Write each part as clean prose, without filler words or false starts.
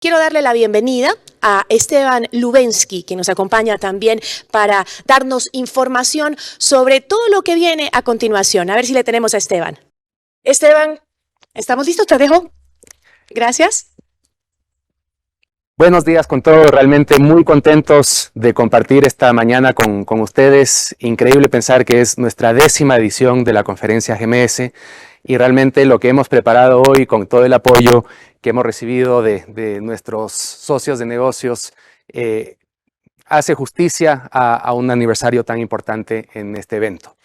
Quiero darle la bienvenida a Esteban Lubensky, que nos acompaña también para darnos información sobre todo lo que viene a continuación. A ver si le tenemos a Esteban. Esteban, ¿estamos listos? Te dejo. Gracias. Buenos días con todos, realmente muy contentos de compartir esta mañana con ustedes. Increíble pensar que es nuestra 10ª edición de la conferencia GMS y realmente lo que hemos preparado hoy con todo el apoyo que hemos recibido de nuestros socios de negocios hace justicia a un aniversario tan importante en este evento.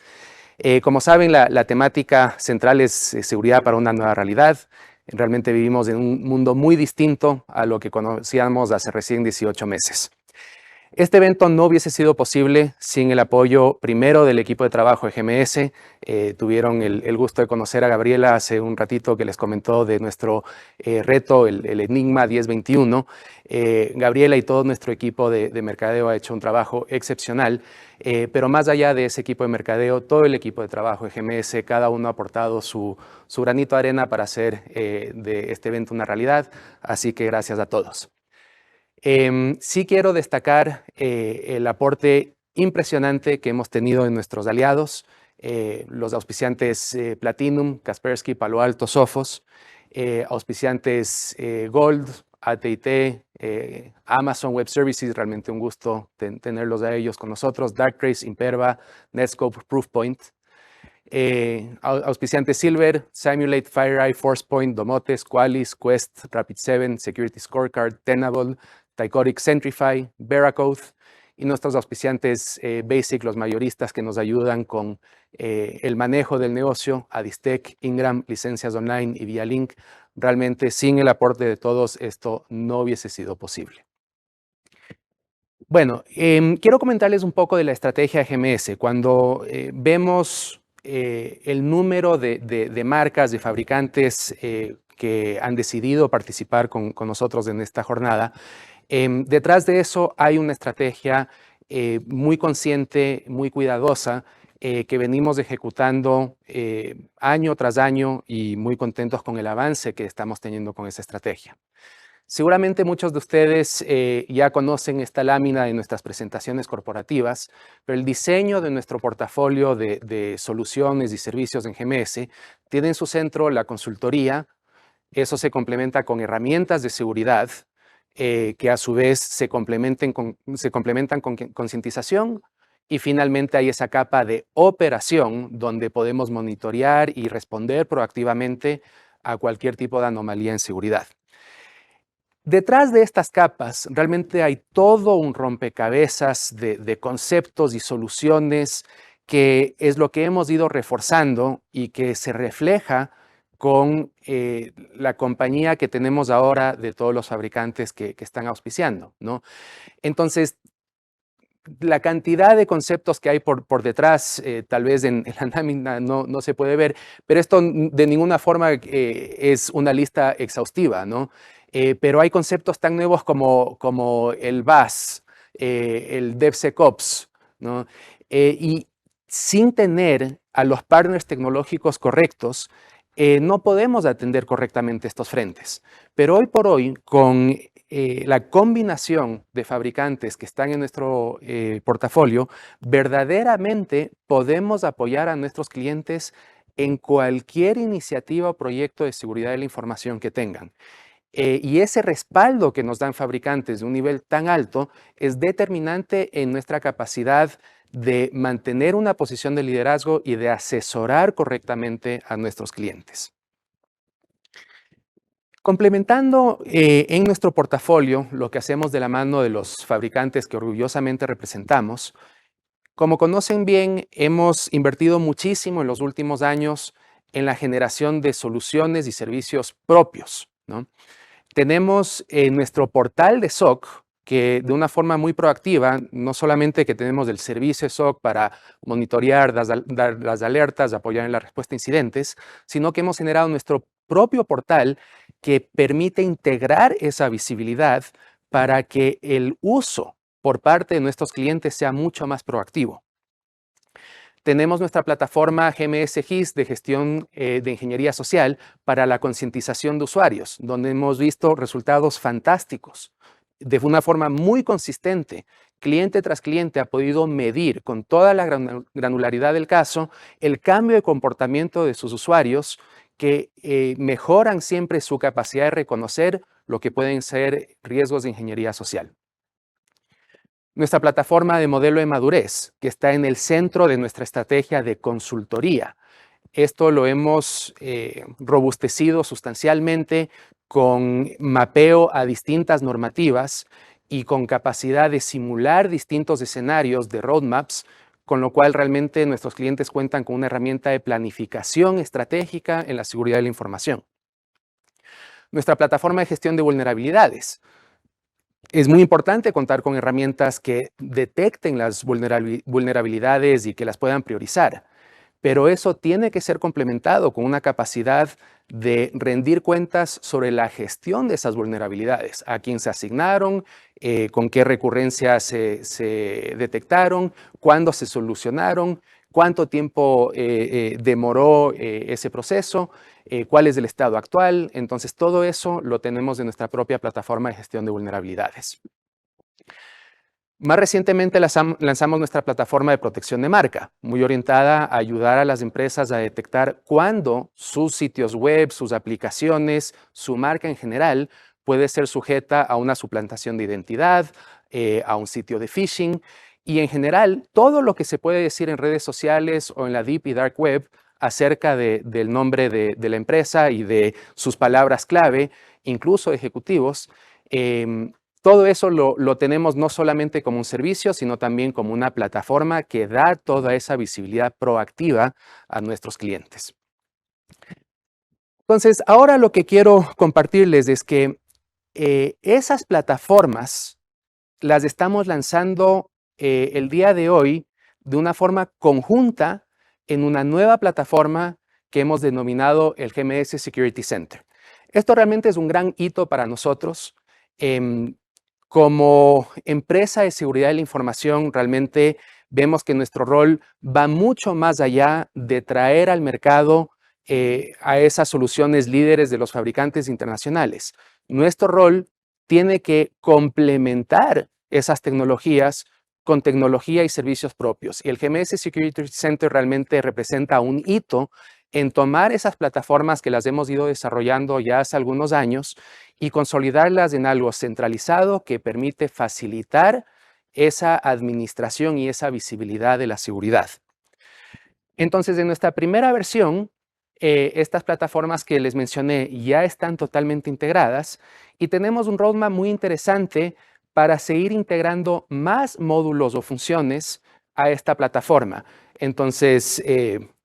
Como saben, la temática central es seguridad para una nueva realidad. Realmente vivimos en un mundo muy distinto a lo que conocíamos hace recién 18 meses. Este evento no hubiese sido posible sin el apoyo primero del equipo de trabajo de GMS. Tuvieron el gusto de conocer a Gabriela hace un ratito que les comentó de nuestro reto, el Enigma 1021. Gabriela y todo nuestro equipo de mercadeo ha hecho un trabajo excepcional, pero más allá de ese equipo de mercadeo, todo el equipo de trabajo de GMS, cada uno ha aportado su granito de arena para hacer de este evento una realidad, así que gracias a todos. Sí quiero destacar el aporte impresionante que hemos tenido en nuestros aliados, los auspiciantes Platinum, Kaspersky, Palo Alto, Sophos, auspiciantes Gold, AT&T, Amazon Web Services, realmente un gusto tenerlos a ellos con nosotros, Darktrace, Imperva, Netscope, Proofpoint. Auspiciantes Silver, Simulate, FireEye, ForcePoint, Domotes, Qualys, Quest, Rapid7, Security Scorecard, Tenable, Tycoric, Centrify, Veracode y nuestros auspiciantes Basic, los mayoristas que nos ayudan con el manejo del negocio, Adistec, Ingram, Licencias Online y Vialink. Realmente sin el aporte de todos esto no hubiese sido posible. Bueno, quiero comentarles un poco de la estrategia de GMS. Cuando vemos el número de marcas, de fabricantes que han decidido participar con nosotros en esta jornada, detrás de eso hay una estrategia muy consciente, muy cuidadosa, que venimos ejecutando año tras año y muy contentos con el avance que estamos teniendo con esa estrategia. Seguramente muchos de ustedes ya conocen esta lámina de nuestras presentaciones corporativas, pero el diseño de nuestro portafolio de soluciones y servicios en GMS tiene en su centro la consultoría. Eso se complementa con herramientas de seguridad que a su vez se complementan con concientización y finalmente hay esa capa de operación donde podemos monitorear y responder proactivamente a cualquier tipo de anomalía en seguridad. Detrás de estas capas realmente hay todo un rompecabezas de conceptos y soluciones que es lo que hemos ido reforzando y que se refleja con la compañía que tenemos ahora de todos los fabricantes que están auspiciando, ¿no? Entonces, la cantidad de conceptos que hay por detrás, tal vez en la lámina no se puede ver, pero esto de ninguna forma es una lista exhaustiva, ¿no? Pero hay conceptos tan nuevos como el BAS, el DevSecOps, ¿no? Y sin tener a los partners tecnológicos correctos, no podemos atender correctamente estos frentes. Pero hoy por hoy, con la combinación de fabricantes que están en nuestro portafolio, verdaderamente podemos apoyar a nuestros clientes en cualquier iniciativa o proyecto de seguridad de la información que tengan. Y ese respaldo que nos dan fabricantes de un nivel tan alto es determinante en nuestra capacidad de mantener una posición de liderazgo y de asesorar correctamente a nuestros clientes. Complementando en nuestro portafolio lo que hacemos de la mano de los fabricantes que orgullosamente representamos, como conocen bien, hemos invertido muchísimo en los últimos años en la generación de soluciones y servicios propios, ¿no? Tenemos nuestro portal de SOC, que de una forma muy proactiva, no solamente que tenemos el servicio SOC para monitorear, dar las alertas, apoyar en la respuesta a incidentes, sino que hemos generado nuestro propio portal que permite integrar esa visibilidad para que el uso por parte de nuestros clientes sea mucho más proactivo. tenemos nuestra plataforma GMS GIS de gestión de ingeniería social para la concientización de usuarios, donde hemos visto resultados fantásticos. De una forma muy consistente, cliente tras cliente ha podido medir con toda la granularidad del caso el cambio de comportamiento de sus usuarios que mejoran siempre su capacidad de reconocer lo que pueden ser riesgos de ingeniería social. Nuestra plataforma de modelo de madurez, que está en el centro de nuestra estrategia de consultoría. Esto lo hemos robustecido sustancialmente con mapeo a distintas normativas y con capacidad de simular distintos escenarios de roadmaps, con lo cual realmente nuestros clientes cuentan con una herramienta de planificación estratégica en la seguridad de la información. Nuestra plataforma de gestión de vulnerabilidades. Es muy importante contar con herramientas que detecten las vulnerabilidades y que las puedan priorizar, pero eso tiene que ser complementado con una capacidad de rendir cuentas sobre la gestión de esas vulnerabilidades, a quién se asignaron, con qué recurrencias se detectaron, cuándo se solucionaron, cuánto tiempo demoró ese proceso, cuál es el estado actual. Entonces, todo eso lo tenemos en nuestra propia plataforma de gestión de vulnerabilidades. Más recientemente lanzamos nuestra plataforma de protección de marca, muy orientada a ayudar a las empresas a detectar cuándo sus sitios web, sus aplicaciones, su marca en general puede ser sujeta a una suplantación de identidad, a un sitio de phishing y en general todo lo que se puede decir en redes sociales o en la Deep y Dark Web acerca del nombre de la empresa y de sus palabras clave, incluso ejecutivos. Todo eso lo tenemos no solamente como un servicio, sino también como una plataforma que da toda esa visibilidad proactiva a nuestros clientes. Entonces, ahora lo que quiero compartirles es que esas plataformas las estamos lanzando el día de hoy de una forma conjunta en una nueva plataforma que hemos denominado el GMS Security Center. Esto realmente es un gran hito para nosotros. Como empresa de seguridad de la información, realmente vemos que nuestro rol va mucho más allá de traer al mercado a esas soluciones líderes de los fabricantes internacionales. Nuestro rol tiene que complementar esas tecnologías con tecnología y servicios propios. Y el GMS Security Center realmente representa un hito en tomar esas plataformas que las hemos ido desarrollando ya hace algunos años y consolidarlas en algo centralizado que permite facilitar esa administración y esa visibilidad de la seguridad. Entonces, en nuestra primera versión, estas plataformas que les mencioné ya están totalmente integradas y tenemos un roadmap muy interesante para seguir integrando más módulos o funciones a esta plataforma. Entonces,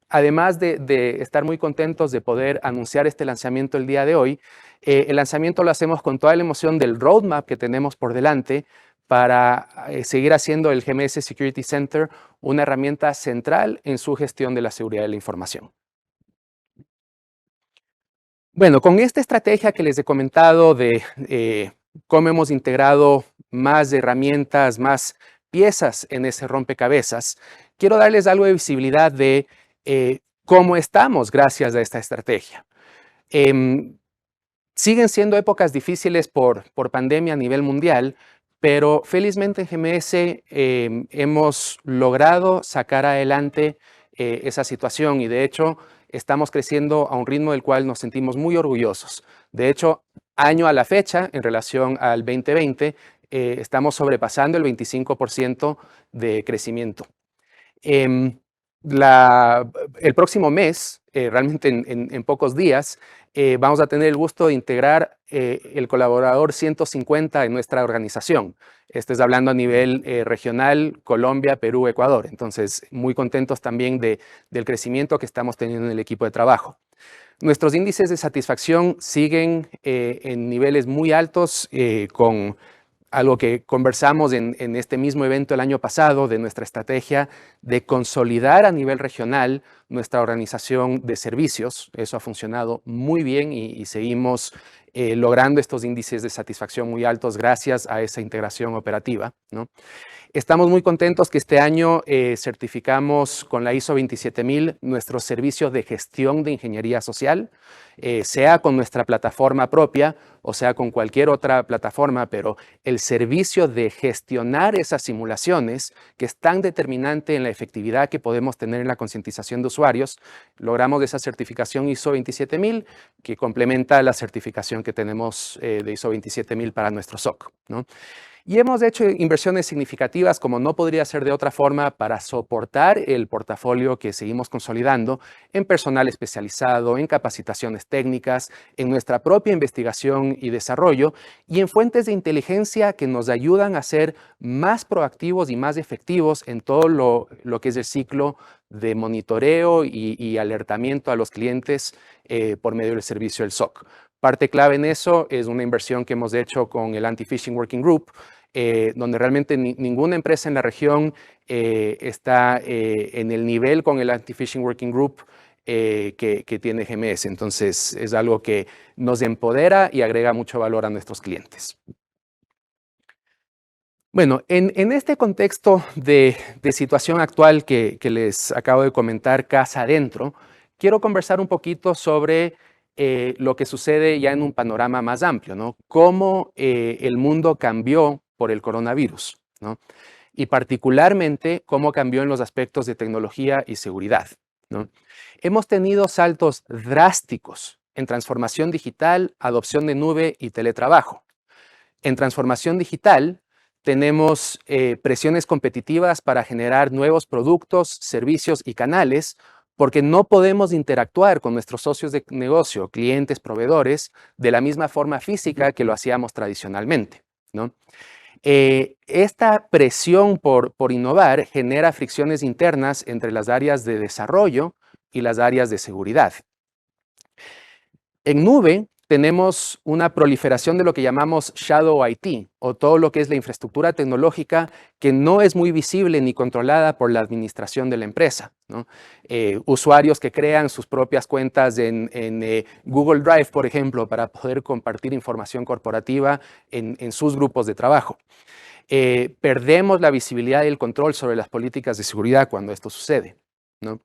además de estar muy contentos de poder anunciar este lanzamiento el día de hoy, el lanzamiento lo hacemos con toda la emoción del roadmap que tenemos por delante para seguir haciendo el GMS Security Center una herramienta central en su gestión de la seguridad de la información. Bueno, con esta estrategia que les he comentado de cómo hemos integrado más herramientas, más piezas en ese rompecabezas, quiero darles algo de visibilidad de cómo estamos gracias a esta estrategia. Siguen siendo épocas difíciles por pandemia a nivel mundial, pero felizmente en GMS hemos logrado sacar adelante esa situación y de hecho estamos creciendo a un ritmo del cual nos sentimos muy orgullosos. De hecho, año a la fecha, en relación al 2020, estamos sobrepasando el 25% de crecimiento. El próximo mes, realmente en pocos días, vamos a tener el gusto de integrar el colaborador 150 en nuestra organización. Esto es hablando a nivel regional, Colombia, Perú, Ecuador. Entonces, muy contentos también del crecimiento que estamos teniendo en el equipo de trabajo. Nuestros índices de satisfacción siguen en niveles muy altos con algo que conversamos en este mismo evento el año pasado de nuestra estrategia de consolidar a nivel regional nuestra organización de servicios. Eso ha funcionado muy bien y seguimos logrando estos índices de satisfacción muy altos gracias a esa integración operativa, ¿no? Estamos muy contentos que este año certificamos con la ISO 27000 nuestros servicios de gestión de ingeniería social, sea con nuestra plataforma propia o sea con cualquier otra plataforma, pero el servicio de gestionar esas simulaciones, que es tan determinante en la efectividad que podemos tener en la concientización de usuarios, logramos esa certificación ISO 27000 que complementa la certificación que tenemos de ISO 27000 para nuestro SOC, ¿no? Y hemos hecho inversiones significativas, como no podría ser de otra forma, para soportar el portafolio que seguimos consolidando en personal especializado, en capacitaciones técnicas, en nuestra propia investigación y desarrollo y en fuentes de inteligencia que nos ayudan a ser más proactivos y más efectivos en todo lo que es el ciclo de monitoreo y alertamiento a los clientes por medio del servicio del SOC. Parte clave en eso es una inversión que hemos hecho con el Anti-Phishing Working Group, donde realmente ninguna empresa en la región está en el nivel con el Anti-Phishing Working Group que tiene GMS. Entonces, es algo que nos empodera y agrega mucho valor a nuestros clientes. Bueno, en este contexto de situación actual que les acabo de comentar casa adentro, quiero conversar un poquito sobre lo que sucede ya en un panorama más amplio, ¿no? Cómo el mundo cambió por el coronavirus, ¿no? Y particularmente cómo cambió en los aspectos de tecnología y seguridad, ¿no? Hemos tenido saltos drásticos en transformación digital, adopción de nube y teletrabajo. En transformación digital tenemos presiones competitivas para generar nuevos productos, servicios y canales, porque no podemos interactuar con nuestros socios de negocio, clientes, proveedores, de la misma forma física que lo hacíamos tradicionalmente, ¿no? Esta presión por innovar genera fricciones internas entre las áreas de desarrollo y las áreas de seguridad. En nube tenemos una proliferación de lo que llamamos Shadow IT, o todo lo que es la infraestructura tecnológica que no es muy visible ni controlada por la administración de la empresa, ¿no? Usuarios que crean sus propias cuentas en Google Drive, por ejemplo, para poder compartir información corporativa en sus grupos de trabajo. Perdemos la visibilidad y el control sobre las políticas de seguridad cuando esto sucede, ¿no?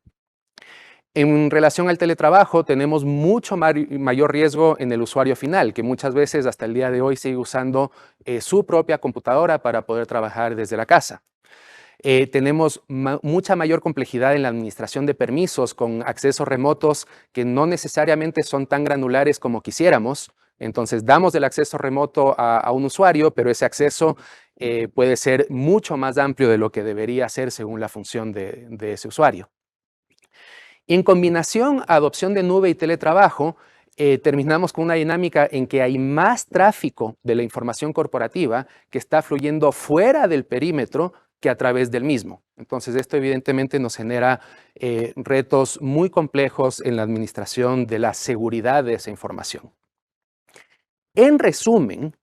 En relación al teletrabajo, tenemos mucho mayor riesgo en el usuario final, que muchas veces hasta el día de hoy sigue usando su propia computadora para poder trabajar desde la casa. Tenemos mucha mayor complejidad en la administración de permisos con accesos remotos que no necesariamente son tan granulares como quisiéramos. Entonces, damos el acceso remoto a un usuario, pero ese acceso puede ser mucho más amplio de lo que debería ser según la función de ese usuario. En combinación, adopción de nube y teletrabajo, terminamos con una dinámica en que hay más tráfico de la información corporativa que está fluyendo fuera del perímetro que a través del mismo. Entonces, esto evidentemente nos genera retos muy complejos en la administración de la seguridad de esa información. En resumen,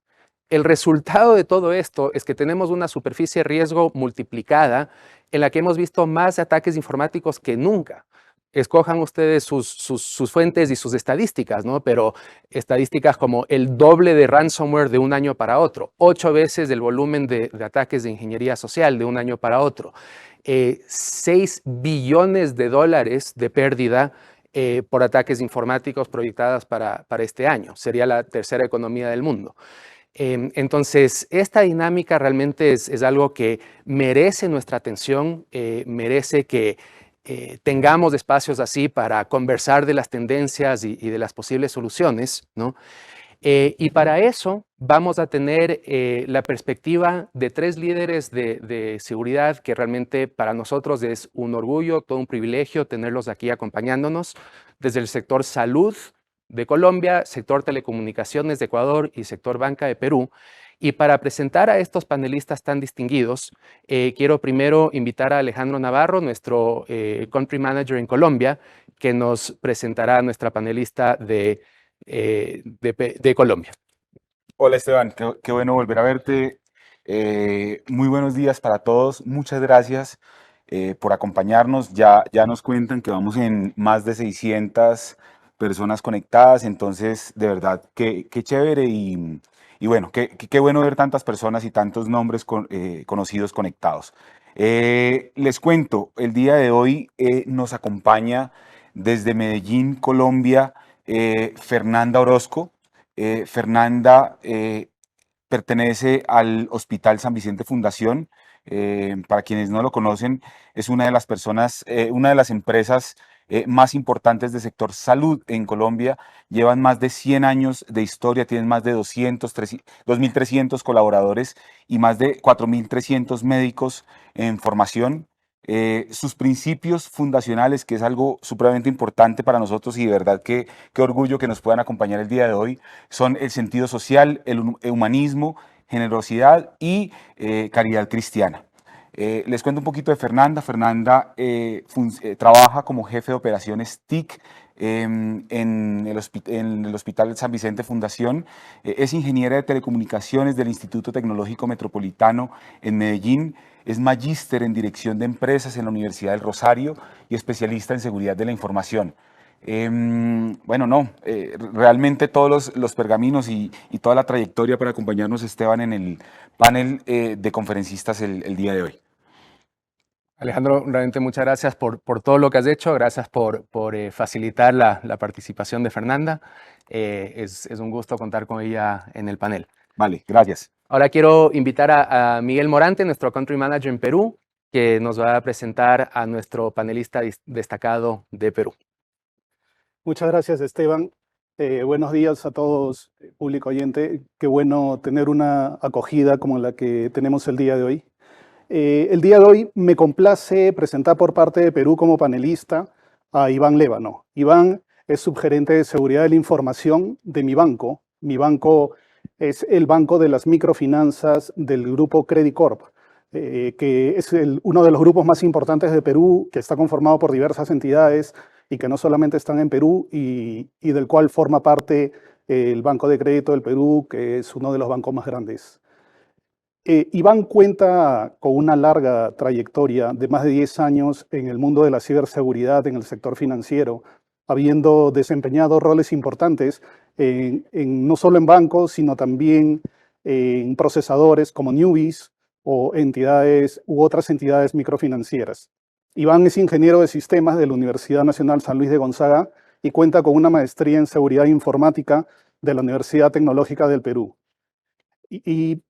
el resultado de todo esto es que tenemos una superficie de riesgo multiplicada en la que hemos visto más ataques informáticos que nunca. Escojan ustedes sus fuentes y sus estadísticas, ¿no? Pero estadísticas como el doble de ransomware de un año para otro, 8 veces el volumen de ataques de ingeniería social de un año para otro, 6 billones de dólares de pérdida por ataques informáticos proyectadas para este año. Sería la tercera economía del mundo. Entonces, esta dinámica realmente es algo que merece nuestra atención, merece que tengamos espacios así para conversar de las tendencias y de las posibles soluciones, ¿no? Y para eso vamos a tener la perspectiva de 3 líderes de seguridad que realmente para nosotros es un orgullo, todo un privilegio tenerlos aquí acompañándonos desde el sector salud de Colombia, sector telecomunicaciones de Ecuador y sector banca de Perú. Y para presentar a estos panelistas tan distinguidos, quiero primero invitar a Alejandro Navarro, nuestro Country Manager en Colombia, que nos presentará a nuestra panelista de Colombia. Hola Esteban, qué bueno volver a verte. Muy buenos días para todos. Muchas gracias por acompañarnos. Ya nos cuentan que vamos en más de 600 personas conectadas, entonces de verdad, qué chévere y bueno, qué bueno ver tantas personas y tantos nombres conocidos conectados. Les cuento, el día de hoy nos acompaña desde Medellín, Colombia, Fernanda Orozco. Fernanda pertenece al Hospital San Vicente Fundación. Para quienes no lo conocen, es una de las personas, una de las empresas más importantes del sector salud en Colombia. Llevan más de 100 años de historia, tienen más de 2.300 colaboradores y más de 4.300 médicos en formación. Sus principios fundacionales, que es algo supremamente importante para nosotros y de verdad qué orgullo que nos puedan acompañar el día de hoy, son el sentido social, el humanismo, generosidad y caridad cristiana. Les cuento un poquito de Fernanda. Fernanda trabaja como jefe de operaciones TIC en el Hospital San Vicente Fundación. Es ingeniera de telecomunicaciones del Instituto Tecnológico Metropolitano en Medellín. Es magíster en dirección de empresas en la Universidad del Rosario y especialista en seguridad de la información. Realmente todos los pergaminos y toda la trayectoria para acompañarnos, Esteban, en el panel de conferencistas el día de hoy. Alejandro, realmente muchas gracias por todo lo que has hecho, gracias por facilitar la participación de Fernanda. Es un gusto contar con ella en el panel. Vale, gracias. Ahora quiero invitar a Miguel Morante, nuestro Country Manager en Perú, que nos va a presentar a nuestro panelista destacado de Perú. Muchas gracias, Esteban. Buenos días a todos, público oyente. Qué bueno tener una acogida como la que tenemos el día de hoy. El día de hoy me complace presentar por parte de Perú como panelista a Iván Lévano. Iván es subgerente de seguridad de la información de mi banco. Mi banco es el banco de las microfinanzas del grupo Credit Corp, que es uno de los grupos más importantes de Perú, que está conformado por diversas entidades y que no solamente están en Perú y del cual forma parte el Banco de Crédito del Perú, que es uno de los bancos más grandes. Iván cuenta con una larga trayectoria de más de 10 años en el mundo de la ciberseguridad en el sector financiero, habiendo desempeñado roles importantes no solo en bancos, sino también en procesadores como Newbies o entidades u otras entidades microfinancieras. Iván es ingeniero de sistemas de la Universidad Nacional San Luis de Gonzaga y cuenta con una maestría en seguridad informática de la Universidad Tecnológica del Perú. Y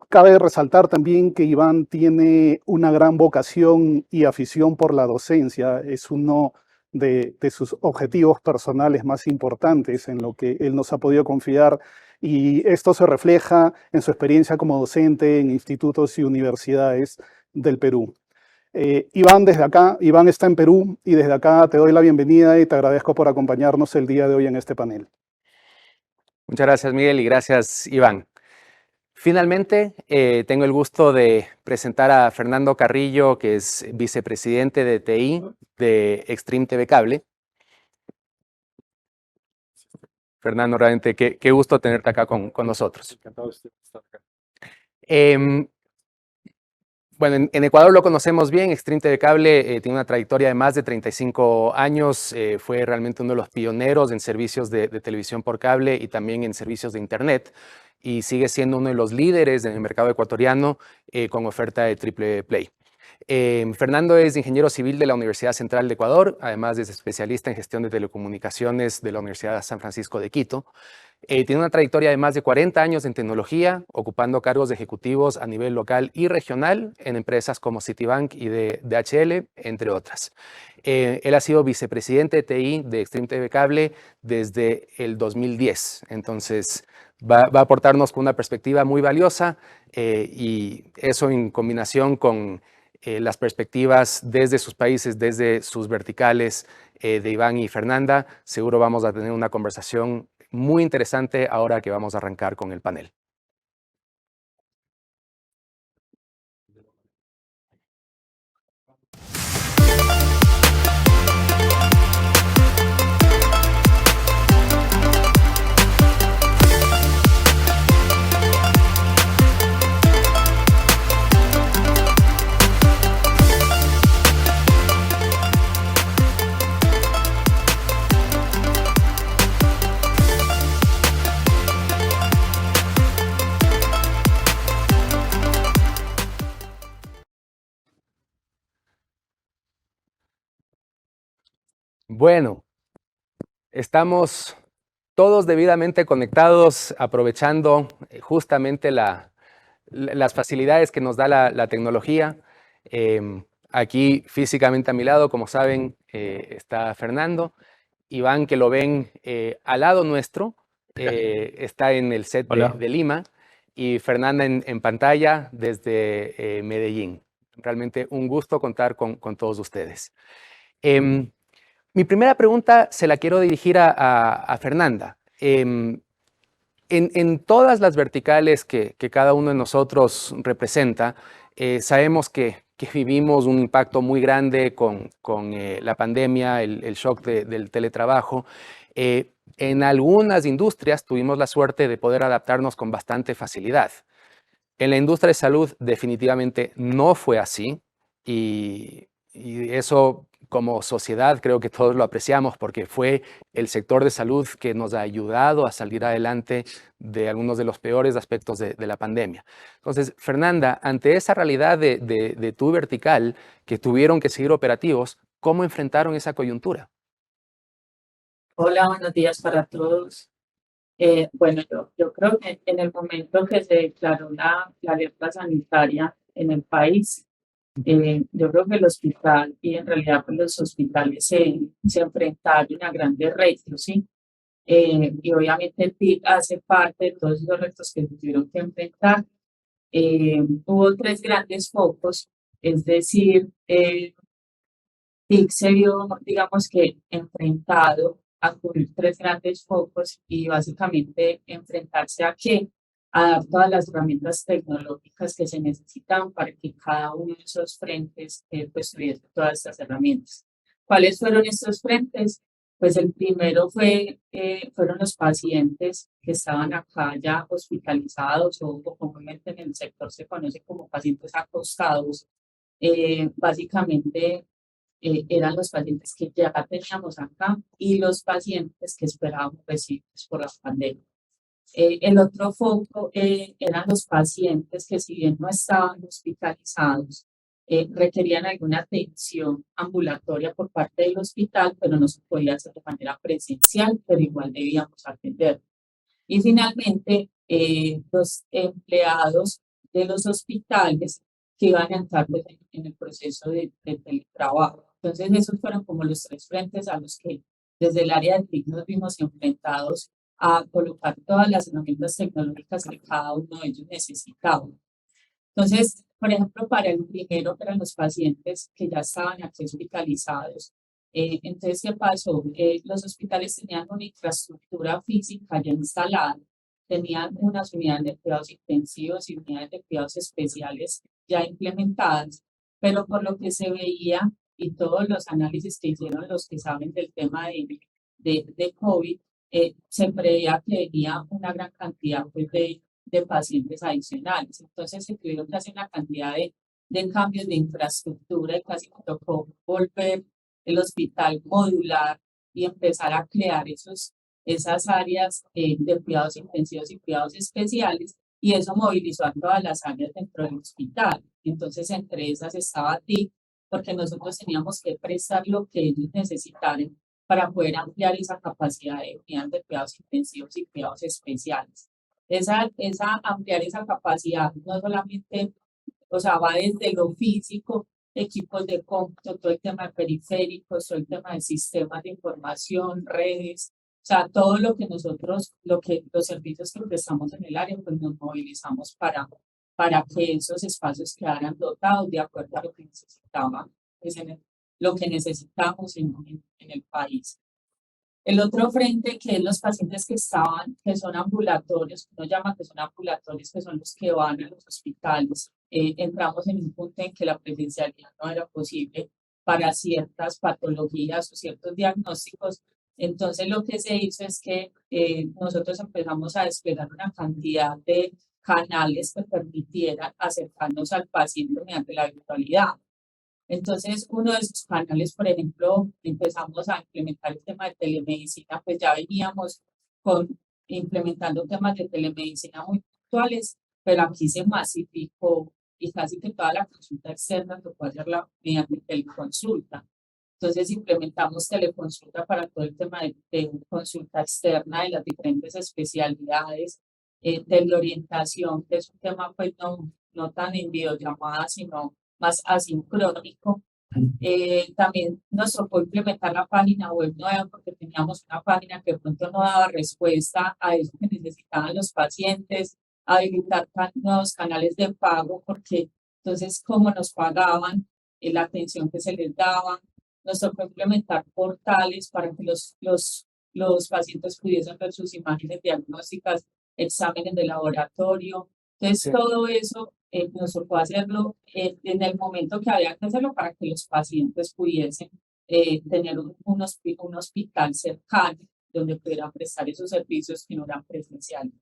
cabe resaltar también que Iván tiene una gran vocación y afición por la docencia. Es uno de sus objetivos personales más importantes en lo que él nos ha podido confiar, y esto se refleja en su experiencia como docente en institutos y universidades del Perú. Iván está en Perú y desde acá te doy la bienvenida y te agradezco por acompañarnos el día de hoy en este panel. Muchas gracias, Miguel, y gracias, Iván. Finalmente, tengo el gusto de presentar a Fernando Carrillo, que es vicepresidente de TI de Extreme TV Cable. Fernando, realmente qué gusto tenerte acá con nosotros. Encantado de estar acá. Bueno, en Ecuador lo conocemos bien. Extreme TV Cable tiene una trayectoria de más de 35 años. Fue realmente uno de los pioneros en servicios de televisión por cable y también en servicios de Internet. Y sigue siendo uno de los líderes en el mercado ecuatoriano con oferta de triple play. Fernando es ingeniero civil de la Universidad Central de Ecuador, además es especialista en gestión de telecomunicaciones de la Universidad de San Francisco de Quito. Tiene una trayectoria de más de 40 años en tecnología, ocupando cargos ejecutivos a nivel local y regional en empresas como Citibank y de DHL, entre otras. Él ha sido vicepresidente de TI de Extreme TV Cable desde el 2010, entonces va a aportarnos con una perspectiva muy valiosa y eso en combinación con las perspectivas desde sus países, desde sus verticales de Iván y Fernanda. Seguro vamos a tener una conversación muy interesante ahora que vamos a arrancar con el panel. Bueno, estamos todos debidamente conectados, aprovechando justamente las facilidades que nos da la tecnología. Aquí físicamente a mi lado, como saben, está Fernando. Iván, que lo ven al lado nuestro, está en el set de Lima, y Fernanda en pantalla desde Medellín. Realmente un gusto contar con todos ustedes. Mi primera pregunta se la quiero dirigir a Fernanda. En todas las verticales que cada uno de nosotros representa, sabemos que vivimos un impacto muy grande con la pandemia, el shock del teletrabajo. En algunas industrias tuvimos la suerte de poder adaptarnos con bastante facilidad. En la industria de salud definitivamente no fue así, y eso como sociedad creo que todos lo apreciamos, porque fue el sector de salud que nos ha ayudado a salir adelante de algunos de los peores aspectos de la pandemia. Entonces, Fernanda, ante esa realidad de tu vertical, que tuvieron que seguir operativos, ¿cómo enfrentaron esa coyuntura? Hola, buenos días para todos. Bueno, yo creo que en el momento que se declaró la alerta sanitaria en el país, yo creo que el hospital y en realidad pues, los hospitales se enfrentaron a grandes retos, ¿sí? Y obviamente el PIC hace parte de todos esos retos que se tuvieron que enfrentar. Hubo tres grandes focos, es decir, TIC se vio, digamos que, enfrentado a cubrir tres grandes focos y básicamente enfrentarse a qué, a dar todas las herramientas tecnológicas que se necesitan para que cada uno de esos frentes pues tuviese todas estas herramientas. ¿Cuáles fueron estos frentes? Pues el primero fueron los pacientes que estaban acá ya hospitalizados o comúnmente en el sector se conoce como pacientes acostados. Básicamente eran los pacientes que ya teníamos acá y los pacientes que esperábamos recibir por la pandemia. El otro foco eran los pacientes que si bien no estaban hospitalizados, requerían alguna atención ambulatoria por parte del hospital, pero no se podía hacer de manera presencial, pero igual debíamos atender. Y finalmente, los empleados de los hospitales que iban a entrar pues, en el proceso de teletrabajo. Entonces, esos fueron como los tres frentes a los que desde el área de TIC nos vimos enfrentados a colocar todas las herramientas tecnológicas que cada uno de ellos necesitaba. Entonces, por ejemplo, para el primero, que eran los pacientes que ya estaban aquí hospitalizados, entonces, ¿qué pasó? Los hospitales tenían una infraestructura física ya instalada, tenían unas unidades de cuidados intensivos y unidades de cuidados especiales ya implementadas, pero por lo que se veía y todos los análisis que hicieron los que saben del tema de COVID, se preveía que venía una gran cantidad pues, de pacientes adicionales. Entonces se tuvieron que hacer una cantidad de cambios de infraestructura y casi tocó volver el hospital modular y empezar a crear esas áreas de cuidados intensivos y cuidados especiales, y eso movilizó a todas las áreas dentro del hospital. Entonces, entre esas estaba TIC, porque nosotros teníamos que prestar lo que ellos necesitaran para poder ampliar esa capacidad de unidades de cuidados intensivos y cuidados especiales. Ampliar esa capacidad no solamente, o sea, va desde lo físico, equipos de cómputo, todo el tema de periféricos, todo el tema de sistemas de información, redes, o sea, todo lo que nosotros, los servicios que prestamos en el área, pues nos movilizamos para que esos espacios quedaran dotados de acuerdo a lo que necesitaban, pues lo que necesitamos en el país. El otro frente, que es los pacientes que son ambulatorios, uno llama que son ambulatorios, que son los que van a los hospitales. Entramos en un punto en que la presencialidad no era posible para ciertas patologías o ciertos diagnósticos. Entonces, lo que se hizo es que nosotros empezamos a desplegar una cantidad de canales que permitieran acercarnos al paciente mediante la virtualidad. Entonces, uno de esos canales, por ejemplo, empezamos a implementar el tema de telemedicina, pues ya veníamos implementando temas de telemedicina muy puntuales, pero aquí se masificó y casi que toda la consulta externa tocó hacerla mediante teleconsulta. Entonces implementamos teleconsulta para todo el tema de consulta externa de las diferentes especialidades, teleorientación, que es un tema pues no tan en videollamada, sino más asincrónico. También nos tocó implementar la página web nueva porque teníamos una página que de pronto no daba respuesta a eso que necesitaban los pacientes, habilitar nuevos canales de pago porque entonces cómo nos pagaban, la atención que se les daba. Nos tocó implementar portales para que los pacientes pudiesen ver sus imágenes diagnósticas, exámenes de laboratorio. Entonces, Sí. todo eso nos tocó hacerlo en el momento que había que hacerlo para que los pacientes pudiesen tener un hospital cercano donde pudieran prestar esos servicios que no eran presenciales.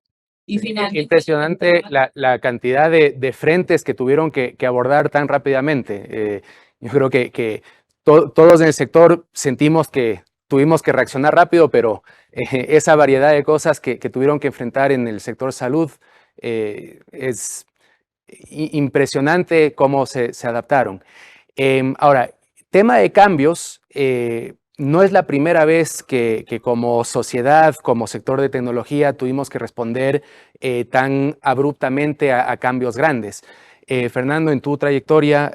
Y finalmente, Impresionante la cantidad de frentes que tuvieron que abordar tan rápidamente. Yo creo que todos en el sector sentimos que tuvimos que reaccionar rápido, pero esa variedad de cosas que tuvieron que enfrentar en el sector salud es impresionante cómo se adaptaron. Ahora, tema de cambios, no es la primera vez que como sociedad, como sector de tecnología, tuvimos que responder tan abruptamente a cambios grandes. Fernando, en tu trayectoria,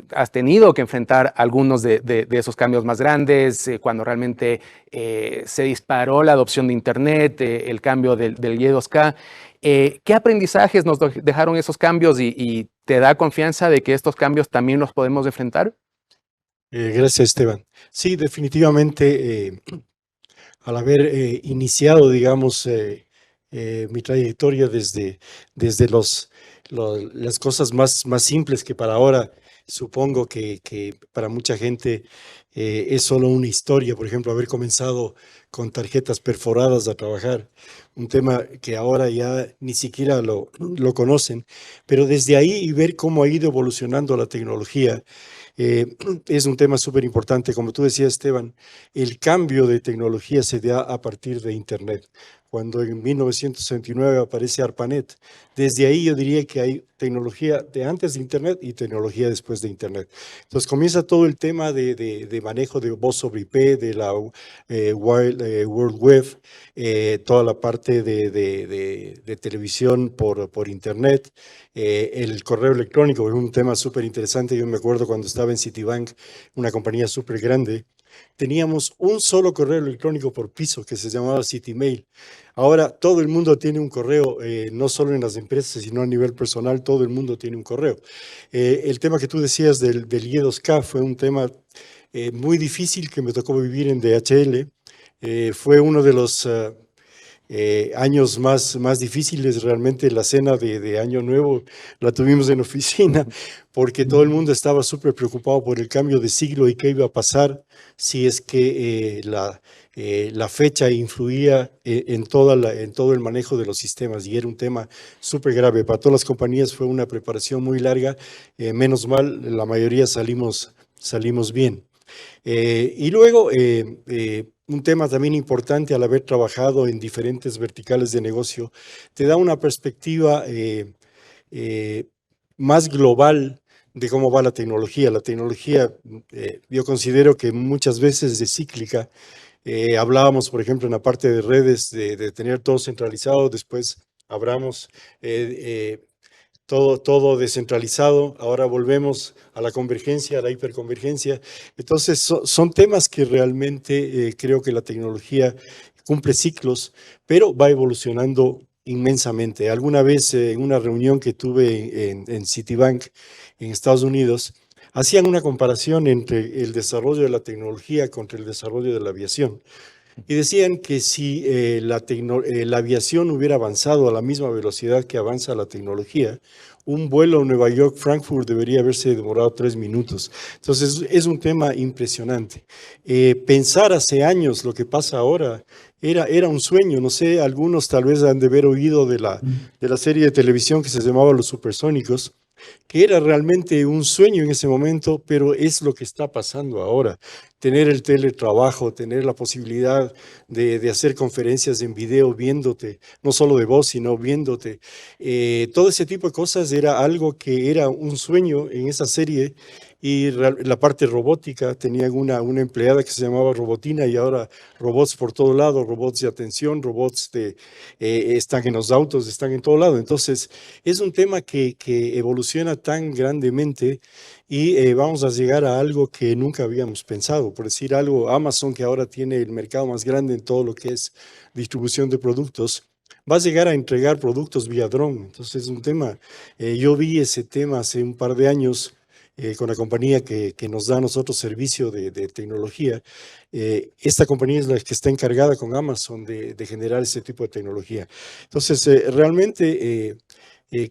has tenido que enfrentar algunos de esos cambios más grandes, cuando realmente se disparó la adopción de Internet, el cambio del Y2K. ¿Qué aprendizajes nos dejaron esos cambios y te da confianza de que estos cambios también los podemos enfrentar? Gracias, Esteban. Sí, definitivamente, al haber iniciado, digamos, mi trayectoria desde las cosas más simples que para ahora supongo que para mucha gente es solo una historia. Por ejemplo, haber comenzado con tarjetas perforadas a trabajar, un tema que ahora ya ni siquiera lo conocen, pero desde ahí y ver cómo ha ido evolucionando la tecnología. Es un tema súper importante. Como tú decías, Esteban, el cambio de tecnología se da a partir de Internet. Cuando en 1969 aparece ARPANET, desde ahí yo diría que hay tecnología de antes de Internet y tecnología después de Internet. Entonces comienza todo el tema de manejo de voz sobre IP, de la World Web, toda la parte de televisión por Internet, el correo electrónico es un tema súper interesante. Yo me acuerdo cuando estaba en Citibank, una compañía súper grande, teníamos un solo correo electrónico por piso que se llamaba CityMail. Ahora todo el mundo tiene un correo, no solo en las empresas, sino a nivel personal, todo el mundo tiene un correo. El tema que tú decías del Y2K fue un tema muy difícil que me tocó vivir en DHL. Fue uno de los años más difíciles. Realmente la cena de Año Nuevo la tuvimos en oficina porque todo el mundo estaba súper preocupado por el cambio de siglo y qué iba a pasar si es que la fecha influía en todo el manejo de los sistemas, y era un tema súper grave. Para todas las compañías fue una preparación muy larga. Menos mal, la mayoría salimos bien. Y luego, un tema también importante al haber trabajado en diferentes verticales de negocio, te da una perspectiva más global de cómo va la tecnología. La tecnología, yo considero que muchas veces es cíclica. Hablábamos, por ejemplo, en la parte de redes, de tener todo centralizado, después abramos todo descentralizado, ahora volvemos a la convergencia, a la hiperconvergencia. Entonces, son temas que realmente creo que la tecnología cumple ciclos, pero va evolucionando inmensamente. Alguna vez en una reunión que tuve en Citibank, en Estados Unidos, hacían una comparación entre el desarrollo de la tecnología contra el desarrollo de la aviación. Y decían que si la aviación hubiera avanzado a la misma velocidad que avanza la tecnología, un vuelo a Nueva York-Frankfurt debería haberse demorado 3 minutos. Entonces es un tema impresionante. Pensar hace años lo que pasa ahora era un sueño. No sé, algunos tal vez han de haber oído de la serie de televisión que se llamaba Los Supersónicos, que era realmente un sueño en ese momento, pero es lo que está pasando ahora. Tener el teletrabajo, tener la posibilidad de hacer conferencias en video viéndote, no solo de voz, sino viéndote. Todo ese tipo de cosas era algo que era un sueño en esa serie, y la parte robótica, tenían una empleada que se llamaba Robotina y ahora robots por todo lado, robots de atención, robots están en los autos, están en todo lado. Entonces, es un tema que evoluciona tan grandemente y vamos a llegar a algo que nunca habíamos pensado. Por decir algo, Amazon, que ahora tiene el mercado más grande en todo lo que es distribución de productos, va a llegar a entregar productos vía dron. Entonces es un tema, yo vi ese tema hace un par de años con la compañía que nos da a nosotros servicio de tecnología. Esta compañía es la que está encargada con Amazon de generar ese tipo de tecnología. Entonces, realmente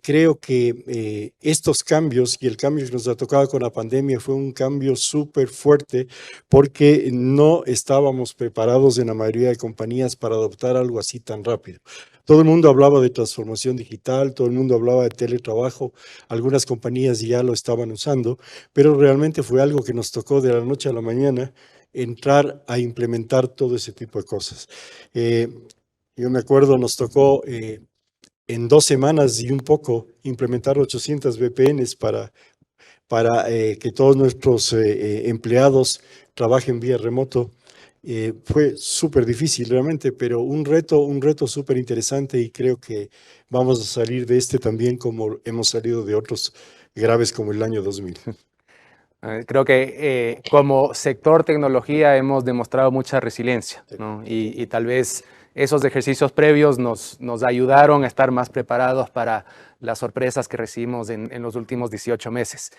creo que estos cambios y el cambio que nos ha tocado con la pandemia fue un cambio súper fuerte porque no estábamos preparados en la mayoría de compañías para adoptar algo así tan rápido. Todo el mundo hablaba de transformación digital, todo el mundo hablaba de teletrabajo, algunas compañías ya lo estaban usando, pero realmente fue algo que nos tocó de la noche a la mañana entrar a implementar todo ese tipo de cosas. Eh, yo me acuerdo, nos tocó en 2 semanas y un poco implementar 800 VPNs para que todos nuestros empleados trabajen vía remoto. Fue súper difícil realmente, pero un reto súper interesante y creo que vamos a salir de este también como hemos salido de otros graves como el año 2000. Creo que como sector tecnología hemos demostrado mucha resiliencia, ¿no? Y tal vez esos ejercicios previos nos ayudaron a estar más preparados para las sorpresas que recibimos en los últimos 18 meses.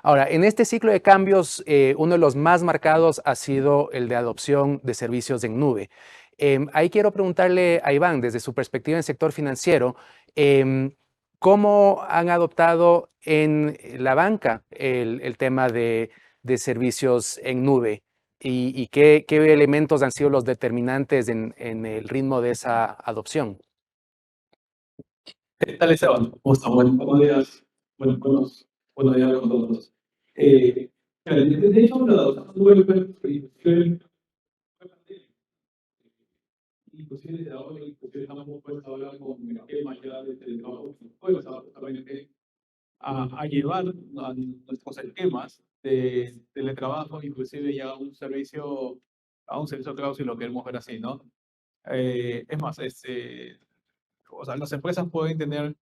Ahora, en este ciclo de cambios, uno de los más marcados ha sido el de adopción de servicios en nube. Ahí quiero preguntarle a Iván, desde su perspectiva en el sector financiero, ¿cómo han adoptado en la banca el tema de servicios en nube? ¿Y qué elementos han sido los determinantes en el ritmo de esa adopción? ¿Qué tal, Esteban? ¿Cómo están? Buenos días. Buenos días a todos. De hecho, la adopción fue inclusive desde ahora, inclusive estamos puestos ahora con el tema ya de teletrabajo, pues justamente a llevar a nuestros esquemas de teletrabajo, inclusive ya a un servicio cloud, si lo queremos ver así, ¿no? Es más, o sea, las empresas pueden tener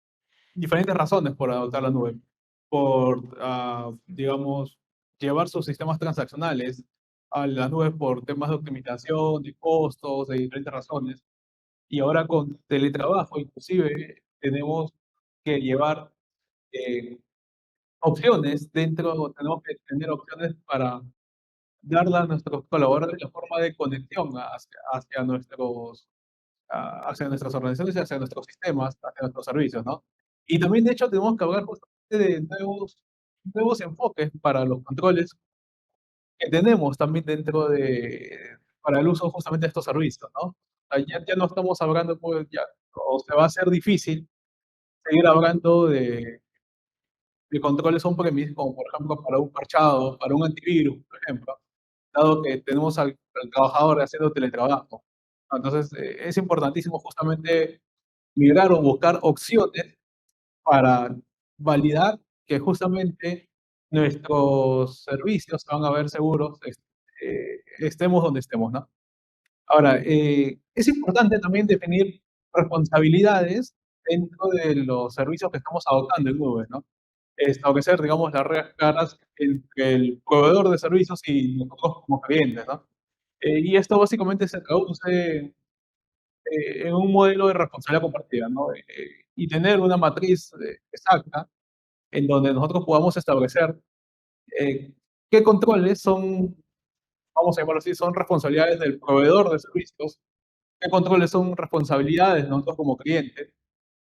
diferentes razones por adoptar la nube. Por, digamos, llevar sus sistemas transaccionales a la nube por temas de optimización, de costos, de diferentes razones. Y ahora con teletrabajo, inclusive, tenemos que llevar opciones tenemos que tener opciones para darle a nuestros colaboradores la forma de conexión hacia nuestras organizaciones, hacia nuestros sistemas, hacia nuestros servicios, ¿no? Y también, de hecho, tenemos que hablar justamente de nuevos enfoques para los controles que tenemos también para el uso justamente de estos servicios, ¿no? O sea, ya no estamos hablando, pues, o se va a hacer difícil seguir hablando de controles on-premise, como por ejemplo para un parchado, para un antivirus, por ejemplo, dado que tenemos al trabajador haciendo teletrabajo. Entonces, es importantísimo justamente migrar o buscar opciones para validar que justamente nuestros servicios van a ver seguros, estemos donde estemos, ¿no? Ahora, es importante también definir responsabilidades dentro de los servicios que estamos adoptando en nube, ¿no? Establecer, digamos, las reglas claras entre el proveedor de servicios y nosotros como clientes, ¿no? Y esto básicamente se traduce en un modelo de responsabilidad compartida, ¿no? Y tener una matriz exacta en donde nosotros podamos establecer eh, qué controles son, vamos a llamarlo así, son responsabilidades del proveedor de servicios, qué controles son responsabilidades de nosotros como clientes,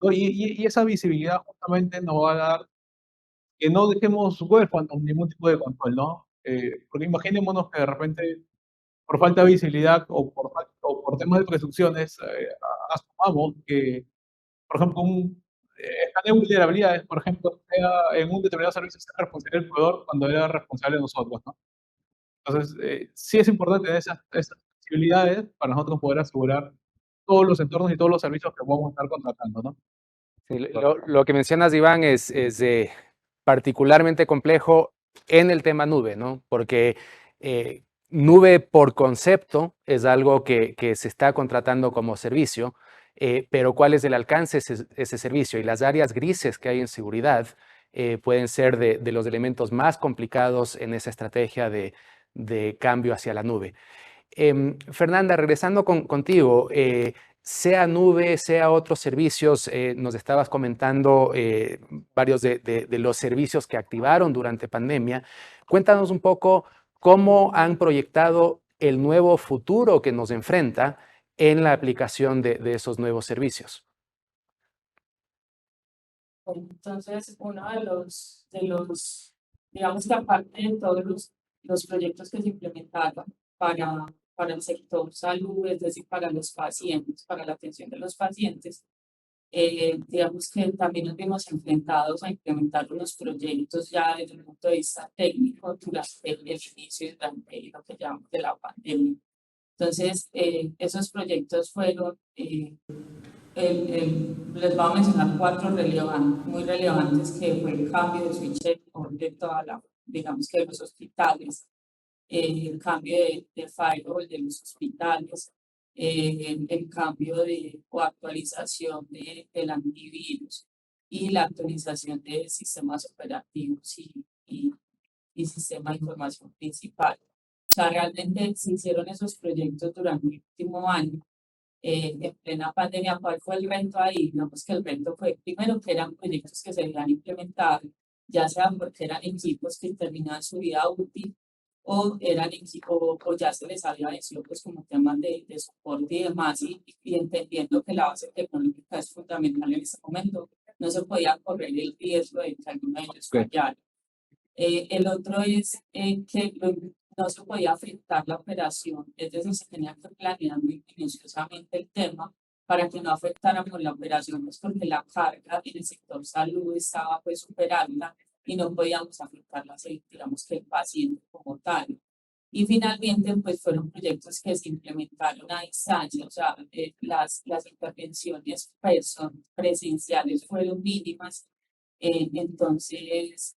¿no? Y esa visibilidad justamente nos va a dar que no dejemos huérfanos ningún tipo de control, ¿no? Porque imaginémonos que de repente, por falta de visibilidad o por temas de presunciones, asumamos que, por ejemplo, escaneo de vulnerabilidades, por ejemplo, sea en un determinado servicio sea responsable del proveedor cuando era responsable de nosotros, ¿no? Entonces, sí es importante tener esas posibilidades para nosotros poder asegurar todos los entornos y todos los servicios que vamos a estar contratando, ¿no? Sí, lo que mencionas, Iván, es particularmente complejo en el tema nube, ¿no? Porque nube por concepto es algo que se está contratando como servicio, pero ¿cuál es el alcance de ese servicio? Y las áreas grises que hay en seguridad pueden ser de los elementos más complicados en esa estrategia de cambio hacia la nube. Fernanda, regresando contigo, sea nube, sea otros servicios, nos estabas comentando varios de los servicios que activaron durante pandemia. Cuéntanos un poco cómo han proyectado el nuevo futuro que nos enfrenta en la aplicación de esos nuevos servicios. Entonces, uno digamos que aparte de todos los proyectos que se implementaron para el sector salud, es decir, para los pacientes, para la atención de los pacientes, digamos que también nos vimos enfrentados a implementar unos proyectos ya desde el punto de vista técnico durante el inicio y durante lo que llamamos de la pandemia. Entonces, esos proyectos fueron, les voy a mencionar 4 muy relevantes, que fue el cambio de switch de toda digamos que de los hospitales, el cambio de firewall de los hospitales, el cambio o actualización del antivirus y la actualización de sistemas operativos y sistema de información principal. O sea, realmente se hicieron esos proyectos durante el último año. En plena pandemia, ¿cuál fue el reto ahí? Digamos que el reto fue, primero, que eran proyectos que se habían implementado, ya sea porque eran equipos que terminaban su vida útil o eran equipos o ya se les había vencido pues como temas de soporte y demás, y entendiendo que la base tecnológica es fundamental en ese momento, no se podía correr el riesgo de que alguno de ellos fallara. El otro es que no se podía afectar la operación, es decir, se tenía que planear muy minuciosamente el tema para que no afectáramos la operación, pues porque la carga en el sector salud estaba pues súper alta y no podíamos afectarla, digamos que el paciente como tal. Y finalmente, pues fueron proyectos que se implementaron a distancia, o sea, las intervenciones presenciales fueron mínimas, entonces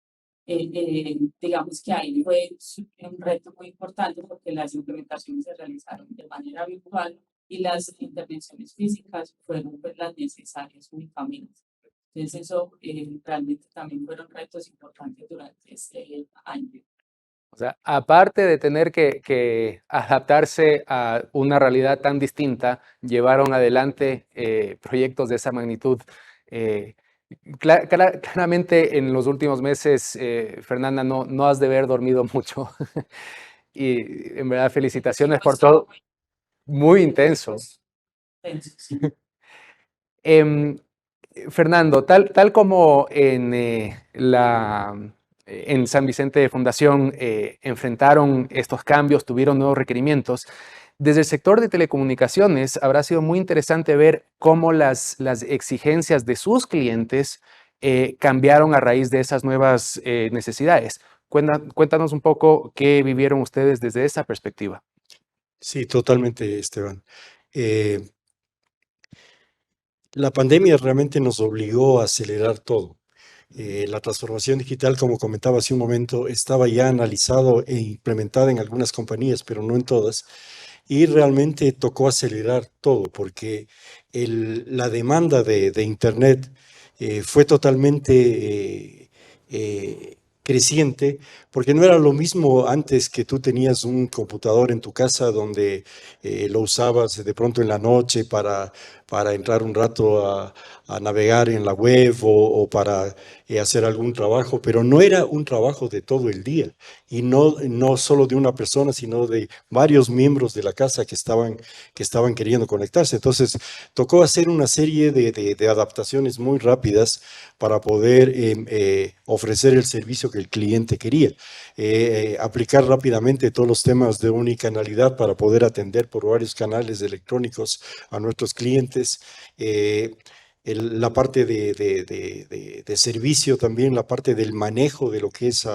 digamos que ahí fue un reto muy importante porque las implementaciones se realizaron de manera virtual y las intervenciones físicas fueron pues las necesarias únicamente. Entonces eso realmente también fueron retos importantes durante este año. O sea, aparte de tener que adaptarse a una realidad tan distinta, llevaron adelante proyectos de esa magnitud. Claramente en los últimos meses, Fernanda, no has de haber dormido mucho. Y en verdad, felicitaciones por todo. Muy intenso. Sí. Fernando, tal como en San Vicente de Fundación enfrentaron estos cambios, tuvieron nuevos requerimientos, desde el sector de telecomunicaciones habrá sido muy interesante ver cómo las exigencias de sus clientes cambiaron a raíz de esas nuevas necesidades. Cuéntanos un poco qué vivieron ustedes desde esa perspectiva. Sí, totalmente, Esteban. La pandemia realmente nos obligó a acelerar todo. La transformación digital, como comentaba hace un momento, estaba ya analizado e implementada en algunas compañías, pero no en todas. Y realmente tocó acelerar todo porque la demanda de Internet fue totalmente creciente, porque no era lo mismo antes que tú tenías un computador en tu casa donde lo usabas de pronto en la noche para entrar un rato a navegar en la web o para hacer algún trabajo, pero no era un trabajo de todo el día y no solo de una persona, sino de varios miembros de la casa que estaban queriendo conectarse. Entonces, tocó hacer una serie de adaptaciones muy rápidas para poder ofrecer el servicio que el cliente quería. Aplicar rápidamente todos los temas de unicanalidad para poder atender por varios canales electrónicos a nuestros clientes. La parte de servicio también, la parte del manejo de lo que es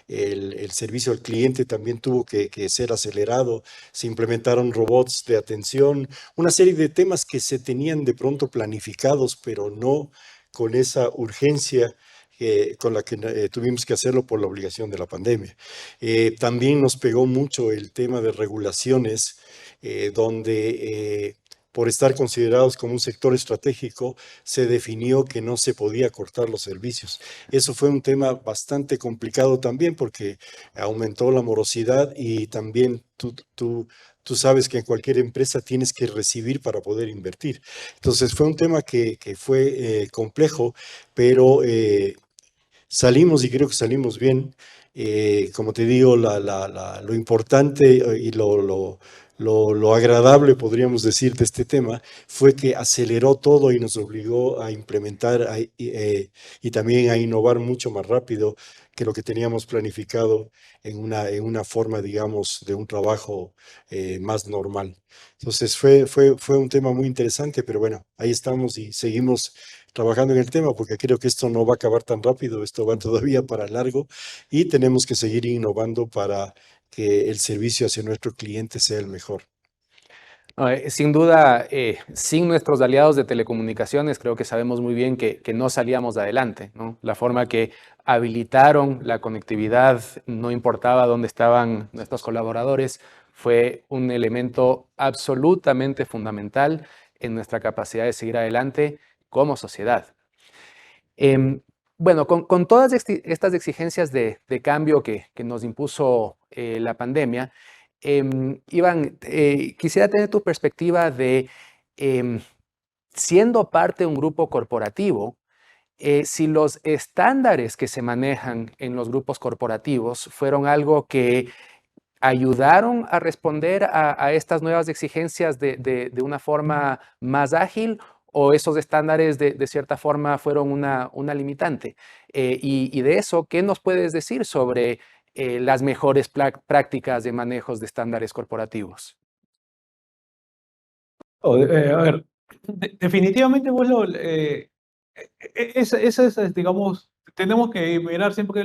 el servicio al cliente también tuvo que ser acelerado. Se implementaron robots de atención, una serie de temas que se tenían de pronto planificados, pero no con esa urgencia con la que tuvimos que hacerlo por la obligación de la pandemia. También nos pegó mucho el tema de regulaciones, donde por estar considerados como un sector estratégico, se definió que no se podía cortar los servicios. Eso fue un tema bastante complicado también porque aumentó la morosidad y también tú sabes que en cualquier empresa tienes que recibir para poder invertir. Entonces fue un tema que fue complejo, pero salimos y creo que salimos bien. Como te digo, lo importante y lo agradable, podríamos decir, de este tema fue que aceleró todo y nos obligó a implementar y también a innovar mucho más rápido que lo que teníamos planificado en una forma, digamos, de un trabajo más normal. Entonces fue un tema muy interesante, pero bueno, ahí estamos y seguimos trabajando en el tema porque creo que esto no va a acabar tan rápido, esto va todavía para largo y tenemos que seguir innovando para que el servicio hacia nuestro cliente sea el mejor. No, sin duda, sin nuestros aliados de telecomunicaciones, creo que sabemos muy bien que no salíamos adelante, ¿no? La forma que habilitaron la conectividad, no importaba dónde estaban nuestros colaboradores, fue un elemento absolutamente fundamental en nuestra capacidad de seguir adelante como sociedad. Bueno, con todas estas exigencias de cambio que nos impuso la pandemia, Iván, quisiera tener tu perspectiva de, siendo parte de un grupo corporativo, si los estándares que se manejan en los grupos corporativos fueron algo que ayudaron a responder a estas nuevas exigencias de una forma más ágil, o esos estándares de cierta forma fueron una limitante. Y de eso, ¿qué nos puedes decir sobre las mejores prácticas de manejos de estándares corporativos? A ver, definitivamente, pues, ese es, digamos, tenemos que mirar siempre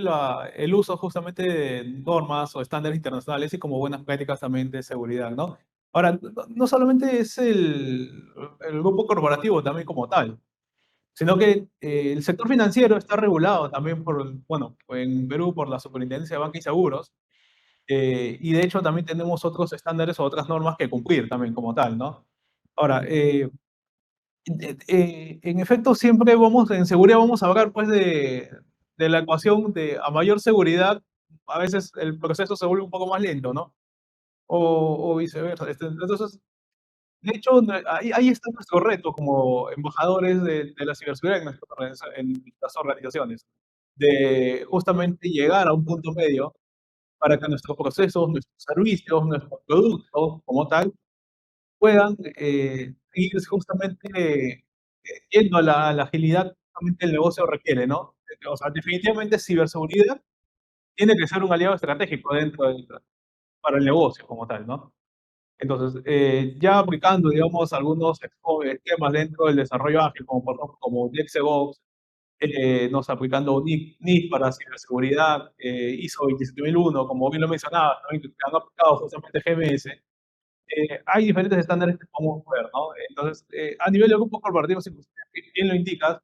el uso justamente de normas o estándares internacionales y como buenas prácticas también de seguridad, ¿no? Ahora, no solamente es el grupo corporativo también como tal, sino que el sector financiero está regulado también bueno, en Perú por la Superintendencia de Banca y Seguros, y de hecho también tenemos otros estándares o otras normas que cumplir también como tal, ¿no? Ahora, en efecto, siempre en seguridad vamos a hablar pues de la ecuación de a mayor seguridad, a veces el proceso se vuelve un poco más lento, ¿no? O viceversa. Entonces, de hecho, ahí está nuestro reto como embajadores de la ciberseguridad en nuestras organizaciones, de justamente llegar a un punto medio para que nuestros procesos, nuestros servicios, nuestros productos como tal, puedan ir justamente yendo a la agilidad que justamente el negocio requiere, ¿no? O sea, definitivamente ciberseguridad tiene que ser un aliado estratégico para el negocio como tal, ¿no? Entonces, ya aplicando, digamos, algunos esquemas dentro del desarrollo ágil, como por ejemplo, como DevSecOps, nos aplicando NIST para ciberseguridad, ISO 27001, como bien lo mencionaba, también que han aplicado justamente GMS. Hay diferentes estándares que podemos ver, ¿no? Entonces, a nivel de grupos corporativos, si bien lo indicas,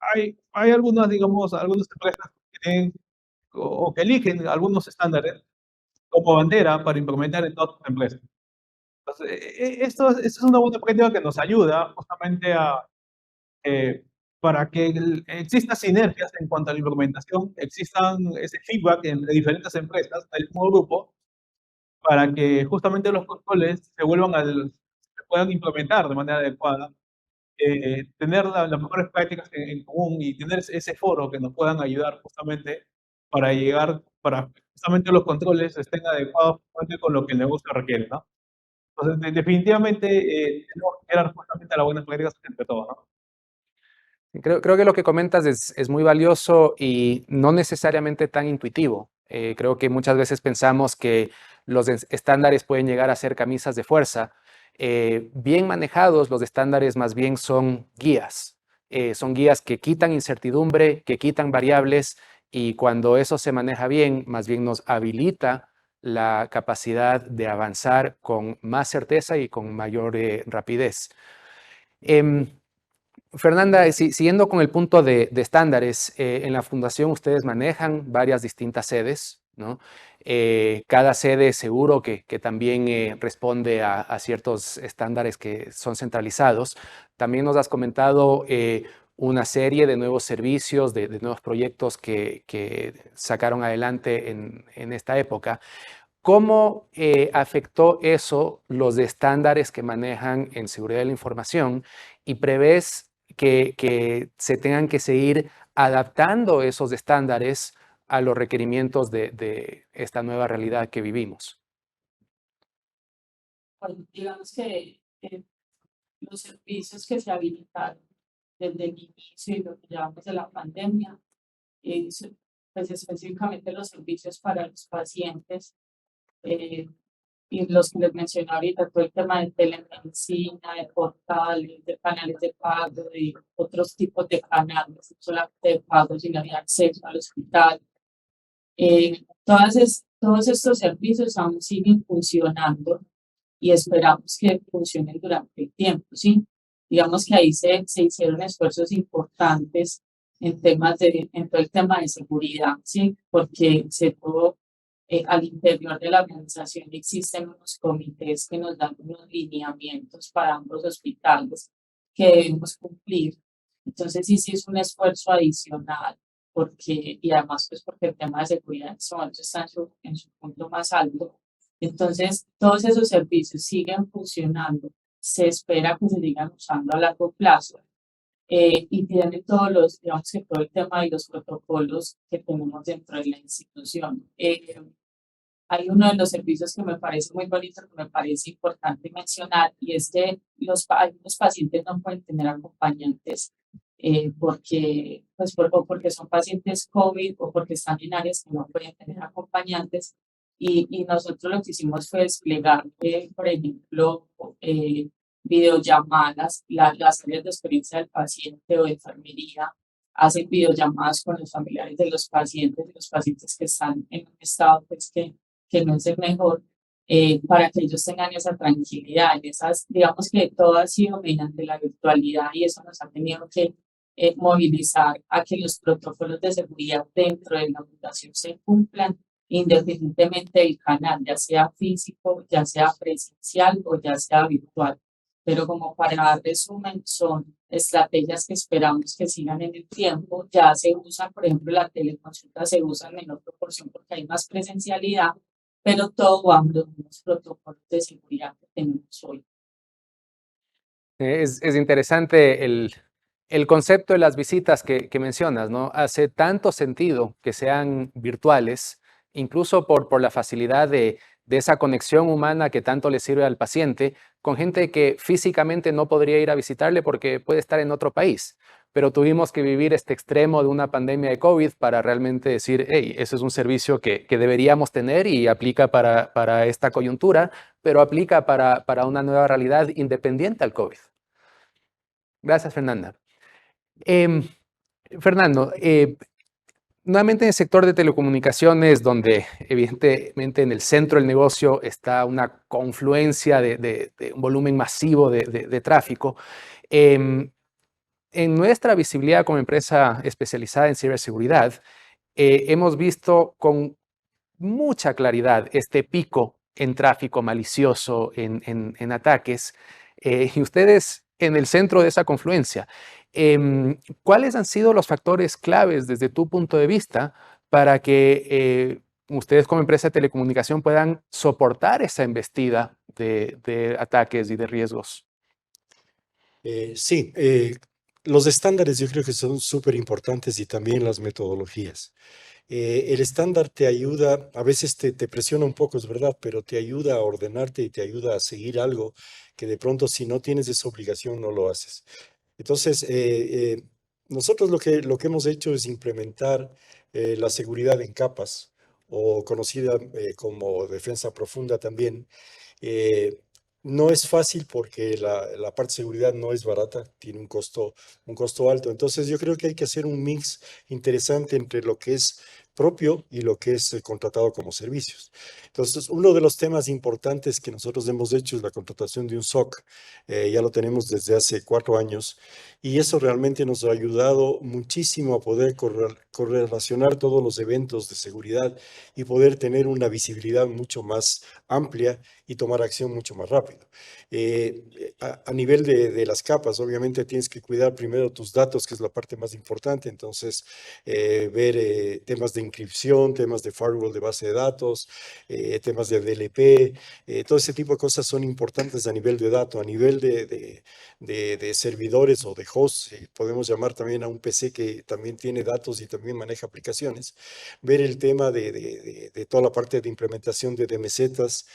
hay algunas, digamos, algunas empresas que tienen o que eligen algunos estándares como bandera para implementar en todas sus empresas. Entonces, esto es una buena práctica que nos ayuda justamente para que exista sinergias en cuanto a la implementación, existan ese feedback entre diferentes empresas del mismo grupo, para que justamente los controles se puedan implementar de manera adecuada, tener las mejores prácticas en común y tener ese foro que nos puedan ayudar justamente para justamente los controles estén adecuados justamente con lo que el negocio requiere, ¿no? Entonces, definitivamente, tenemos que mirar justamente a las buenas prácticas entre todos, ¿no? Creo que lo que comentas es muy valioso y no necesariamente tan intuitivo. Creo que muchas veces pensamos que los estándares pueden llegar a ser camisas de fuerza. Bien manejados, los estándares más bien son guías. Son guías que quitan incertidumbre, que quitan variables, y cuando eso se maneja bien, más bien nos habilita la capacidad de avanzar con más certeza y con mayor rapidez. Fernanda, siguiendo con el punto de estándares, en la fundación ustedes manejan varias distintas sedes, ¿no? Cada sede seguro que también responde a ciertos estándares que son centralizados. También nos has comentado una serie de nuevos servicios, de nuevos proyectos que sacaron adelante en esta época. ¿Cómo afectó eso los estándares que manejan en seguridad de la información y prevés que se tengan que seguir adaptando esos estándares a los requerimientos de esta nueva realidad que vivimos? Bueno, digamos que los servicios que se habilitaron desde el inicio y lo que llevamos de la pandemia, pues específicamente los servicios para los pacientes, eh, y los que les mencioné ahorita, todo el tema de telemedicina, de portales, de canales de pago, de otros tipos de canales, no solamente de pago, sino de acceso al hospital. Todos estos servicios aún siguen funcionando y esperamos que funcionen durante el tiempo, ¿sí? Digamos que ahí se hicieron esfuerzos importantes en en todo el tema de seguridad, ¿sí? Porque se tuvo al interior de la organización existen unos comités que nos dan unos lineamientos para ambos hospitales que debemos cumplir. Entonces, sí es un esfuerzo adicional, porque, y además, pues porque el tema de seguridad en este momento está en su punto más alto. Entonces, todos esos servicios siguen funcionando. Se espera que se sigan usando a largo plazo. Y tiene todos los, digamos que todo el tema de los protocolos que tenemos dentro de la institución. Hay uno de los servicios que me parece muy bonito, que me parece importante mencionar, y es que algunos pacientes no pueden tener acompañantes porque, o porque son pacientes COVID o porque están en áreas que no pueden tener acompañantes. Y nosotros lo que hicimos fue desplegar, por ejemplo, videollamadas, las áreas de experiencia del paciente o de enfermería hacen videollamadas con los familiares de los pacientes que están en un estado pues, que no es el mejor, para que ellos tengan esa tranquilidad. Digamos que todo ha sido mediante la virtualidad y eso nos ha tenido que movilizar a que los protocolos de seguridad dentro de la fundación se cumplan independientemente del canal, ya sea físico, ya sea presencial o ya sea virtual. Pero como para dar resumen, son estrategias que esperamos que sigan en el tiempo. Ya se usa, por ejemplo, la teleconsulta se usa en menor proporción porque hay más presencialidad, pero todo bajo los mismos protocolos de seguridad que tenemos hoy. Es interesante el concepto de las visitas que mencionas, ¿no? Hace tanto sentido que sean virtuales, incluso por la facilidad de esa conexión humana que tanto le sirve al paciente, con gente que físicamente no podría ir a visitarle porque puede estar en otro país. Pero tuvimos que vivir este extremo de una pandemia de COVID para realmente decir, hey, ese es un servicio que deberíamos tener y aplica para esta coyuntura, pero aplica para una nueva realidad independiente al COVID. Gracias, Fernanda. Fernando, nuevamente en el sector de telecomunicaciones, donde evidentemente en el centro del negocio está una confluencia de un volumen masivo de tráfico, en nuestra visibilidad como empresa especializada en ciberseguridad, hemos visto con mucha claridad este pico en tráfico malicioso, en ataques, y ustedes en el centro de esa confluencia. ¿Cuáles han sido los factores claves desde tu punto de vista para que ustedes como empresa de telecomunicación puedan soportar esa embestida de ataques y de riesgos? Sí, los estándares yo creo que son súper importantes y también las metodologías. El estándar te ayuda, a veces te presiona un poco, es verdad, pero te ayuda a ordenarte y te ayuda a seguir algo que de pronto si no tienes esa obligación no lo haces. Entonces, nosotros lo que hemos hecho es implementar la seguridad en capas o conocida como defensa profunda también. Eh, no es fácil porque la parte de seguridad no es barata, tiene un costo alto. Entonces yo creo que hay que hacer un mix interesante entre lo que es propio y lo que es contratado como servicios. Entonces, uno de los temas importantes que nosotros hemos hecho es la contratación de un SOC. Ya lo tenemos desde hace 4 años y eso realmente nos ha ayudado muchísimo a poder correlacionar todos los eventos de seguridad y poder tener una visibilidad mucho más amplia y tomar acción mucho más rápido. A nivel de las capas, obviamente tienes que cuidar primero tus datos, que es la parte más importante. Entonces, ver temas de encripción, temas de firewall de base de datos, temas de DLP, todo ese tipo de cosas son importantes a nivel de datos, a nivel de servidores o de hosts. Podemos llamar también a un PC que también tiene datos y también maneja aplicaciones. Ver el tema de toda la parte de implementación de DMZs,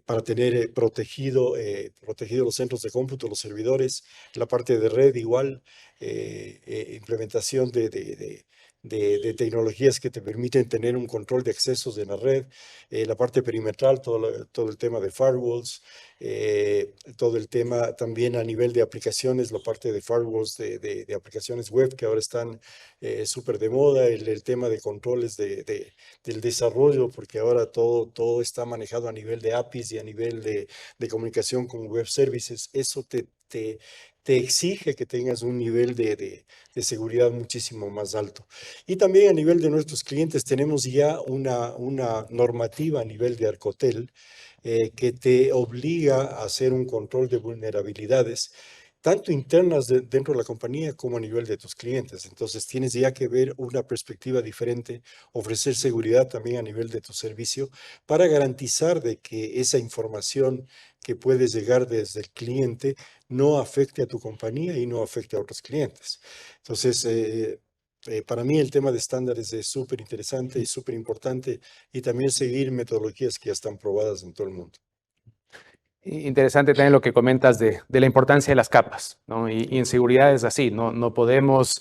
para tener protegido los centros de cómputo, los servidores, la parte de red igual, implementación de tecnologías que te permiten tener un control de accesos en la red, la parte perimetral, todo el tema de firewalls, todo el tema también a nivel de aplicaciones, la parte de firewalls de aplicaciones web que ahora están súper de moda, el tema de controles del desarrollo, porque ahora todo está manejado a nivel de APIs y a nivel de comunicación con web services. Eso te exige que tengas un nivel de seguridad muchísimo más alto. Y también a nivel de nuestros clientes tenemos ya una normativa a nivel de Arcotel que te obliga a hacer un control de vulnerabilidades tanto internas dentro de la compañía como a nivel de tus clientes. Entonces tienes ya que ver una perspectiva diferente, ofrecer seguridad también a nivel de tu servicio para garantizar de que esa información que puede llegar desde el cliente no afecte a tu compañía y no afecte a otros clientes. Entonces, para mí el tema de estándares es súper interesante y súper importante y también seguir metodologías que ya están probadas en todo el mundo. Interesante también lo que comentas de la importancia de las capas, ¿no? Y en seguridad es así, no podemos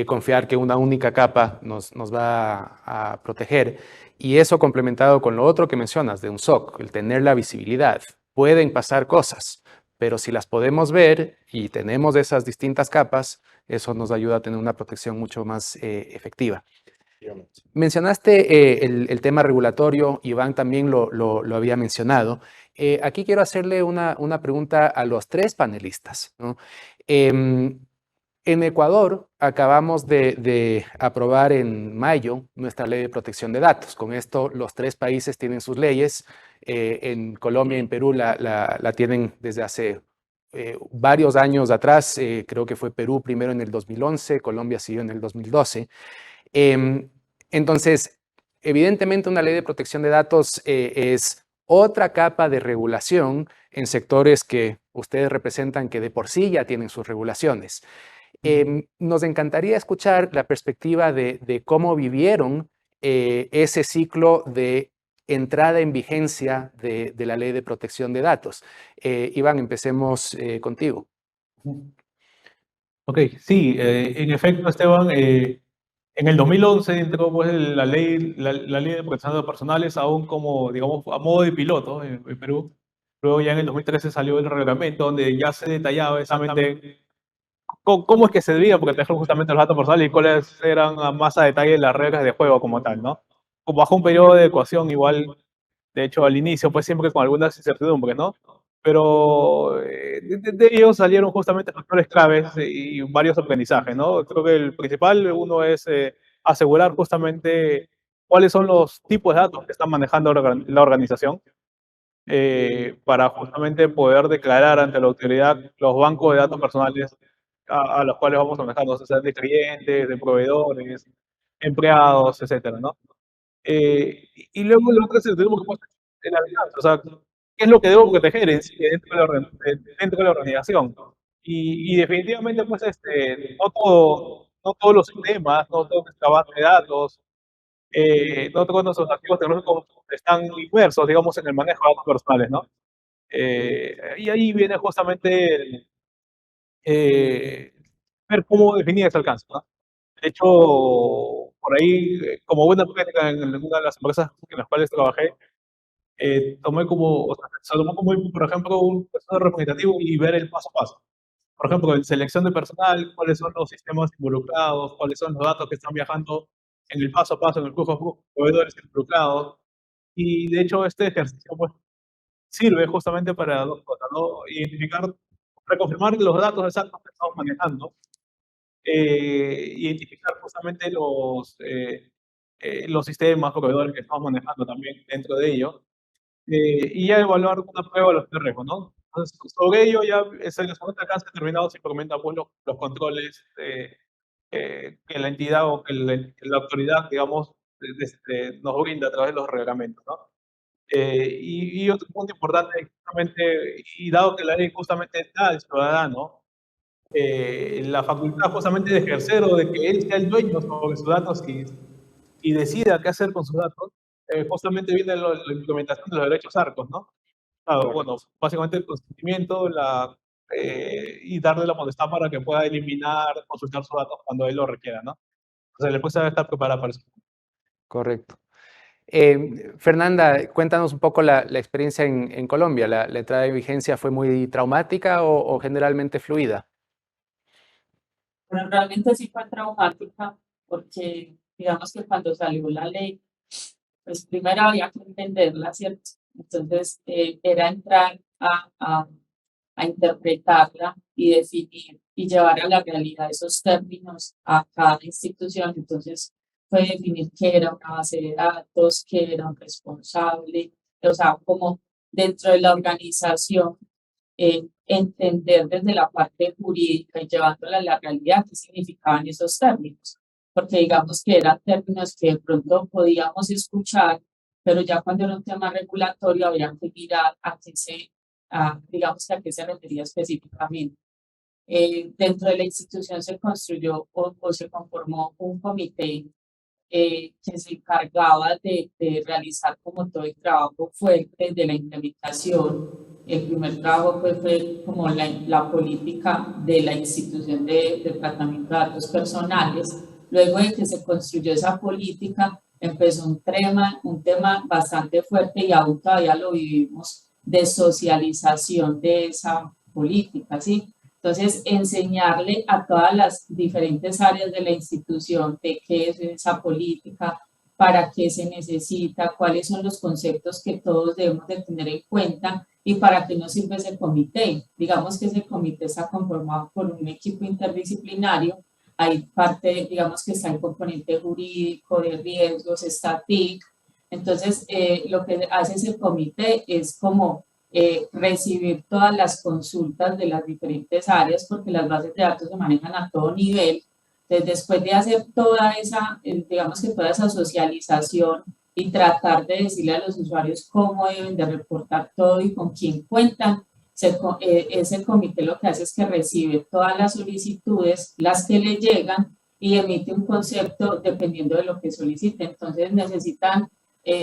confiar que una única capa nos va a proteger. Y eso complementado con lo otro que mencionas de un SOC, el tener la visibilidad. Pueden pasar cosas, pero si las podemos ver y tenemos esas distintas capas, eso nos ayuda a tener una protección mucho más efectiva. Mencionaste el tema regulatorio, Iván también lo había mencionado. Aquí quiero hacerle una pregunta a los 3 panelistas, ¿no? En Ecuador acabamos de aprobar en mayo nuestra ley de protección de datos. Con esto los 3 países tienen sus leyes. En Colombia y en Perú la tienen desde hace varios años atrás. Creo que fue Perú primero en el 2011, Colombia siguió en el 2012. Entonces, evidentemente una ley de protección de datos es otra capa de regulación en sectores que ustedes representan que de por sí ya tienen sus regulaciones. Nos encantaría escuchar la perspectiva de cómo vivieron ese ciclo de entrada en vigencia de la ley de protección de datos. Iván, empecemos contigo. Ok, sí, en efecto, Esteban, en el 2011 entró pues, la ley de protección de datos personales aún como, digamos, a modo de piloto en Perú. Luego ya en el 2013 salió el reglamento donde ya se detallaba exactamente cómo es que se debía proteger justamente los datos personales y cuáles eran a más a detalle las reglas de juego como tal, ¿no? Como bajo un periodo de ecuación igual, de hecho al inicio pues siempre con algunas incertidumbres, ¿no? Pero de ellos salieron justamente factores claves y varios aprendizajes, ¿no? Creo que el principal, uno es asegurar justamente cuáles son los tipos de datos que están manejando la organización para justamente poder declarar ante la autoridad los bancos de datos personales a los cuales vamos a manejar, no sé, sean de clientes, de proveedores, empleados, etcétera, ¿no? Y luego lo otro es el tema que pasa en la alianza, o sea, ¿qué es lo que debo proteger en sí dentro de la organización? Y definitivamente, pues, no todos los sistemas, no toda nuestra base de datos, no todos nuestros activos tecnológicos están inmersos, digamos, en el manejo de datos personales, ¿no? Y ahí viene justamente ver cómo definir ese alcance, ¿no? De hecho, por ahí, como buena práctica en una de las empresas en las cuales trabajé, tomé como, o sea, se tomó como, por ejemplo, un proceso representativo y ver el paso a paso. Por ejemplo, en selección de personal, cuáles son los sistemas involucrados, cuáles son los datos que están viajando en el paso a paso, en el flujo de proveedores involucrados. Y de hecho este ejercicio pues, sirve justamente para dos cosas, ¿no? Identificar, reconfirmar los datos exactos que estamos manejando, identificar justamente los sistemas, proveedores que estamos manejando también dentro de ello, y ya evaluar una prueba de los riesgos, ¿no? Entonces, sobre ello ya según acá se ha terminado, se implementan pues, los controles que la entidad o que la autoridad, digamos, nos brinda a través de los reglamentos, ¿no? Y otro punto importante, justamente, y dado que la ley justamente da al ciudadano la facultad justamente de ejercer o de que él sea el dueño sobre sus datos y decida qué hacer con sus datos, justamente viene la implementación de los derechos ARCOS, ¿no? Claro, bueno, básicamente el consentimiento y darle la potestad para que pueda eliminar, consultar sus datos cuando él lo requiera, ¿no? O sea, la empresa debe estar preparada para eso. Correcto. Fernanda, cuéntanos un poco la experiencia en Colombia. ¿La entrada en vigencia fue muy traumática o generalmente fluida? Bueno, realmente sí fue traumática porque digamos que cuando salió la ley, pues primero había que entenderla, ¿cierto? Entonces era entrar a interpretarla y definir y llevar a la realidad esos términos a cada institución. Entonces fue definir qué era una base de datos, qué era un responsable, o sea, como dentro de la organización entender desde la parte jurídica y llevándola a la realidad qué significaban esos términos, porque digamos que eran términos que de pronto podíamos escuchar, pero ya cuando era un tema regulatorio había que mirar digamos que a qué se refería específicamente. Dentro de la institución se construyó o se conformó un comité que se encargaba de realizar como todo el trabajo fuerte de la implementación. El primer trabajo fue como la política de la institución de tratamiento de datos personales. Luego de que se construyó esa política, empezó un tema bastante fuerte y aún todavía lo vivimos de socialización de esa política, ¿sí? Entonces, enseñarle a todas las diferentes áreas de la institución de qué es esa política, para qué se necesita, cuáles son los conceptos que todos debemos de tener en cuenta y para qué nos sirve ese comité. Digamos que ese comité está conformado por un equipo interdisciplinario. Hay parte, digamos que está el componente jurídico, de riesgos, está TIC. Entonces, lo que hace ese comité es como recibir todas las consultas de las diferentes áreas, porque las bases de datos se manejan a todo nivel. Entonces, después de hacer toda esa, digamos que toda esa socialización y tratar de decirle a los usuarios cómo deben de reportar todo y con quién cuentan, ese comité lo que hace es que recibe todas las solicitudes, las que le llegan, y emite un concepto dependiendo de lo que solicite. Entonces necesitan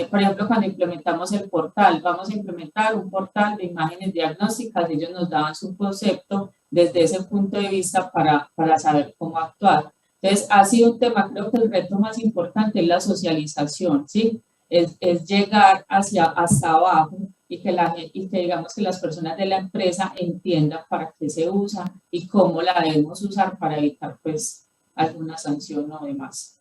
por ejemplo, cuando implementamos el portal, vamos a implementar un portal de imágenes diagnósticas, ellos nos daban su concepto desde ese punto de vista para saber cómo actuar. Entonces, ha sido un tema, creo que el reto más importante es la socialización, ¿sí? Es llegar hasta abajo y que digamos que las personas de la empresa entiendan para qué se usa y cómo la debemos usar para evitar, pues, alguna sanción o demás.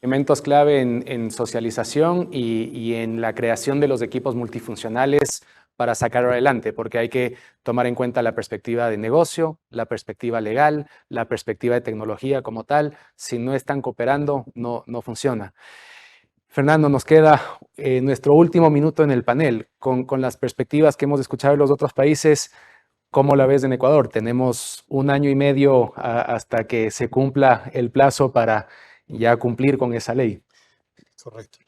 Elementos clave en socialización y en la creación de los equipos multifuncionales para sacarlo adelante, porque hay que tomar en cuenta la perspectiva de negocio, la perspectiva legal, la perspectiva de tecnología como tal. Si no están cooperando, no funciona. Fernando, nos queda nuestro último minuto en el panel. Con las perspectivas que hemos escuchado de los otros países, ¿cómo la ves en Ecuador? Tenemos 1 año y medio hasta que se cumpla el plazo para ya cumplir con esa ley. Correcto.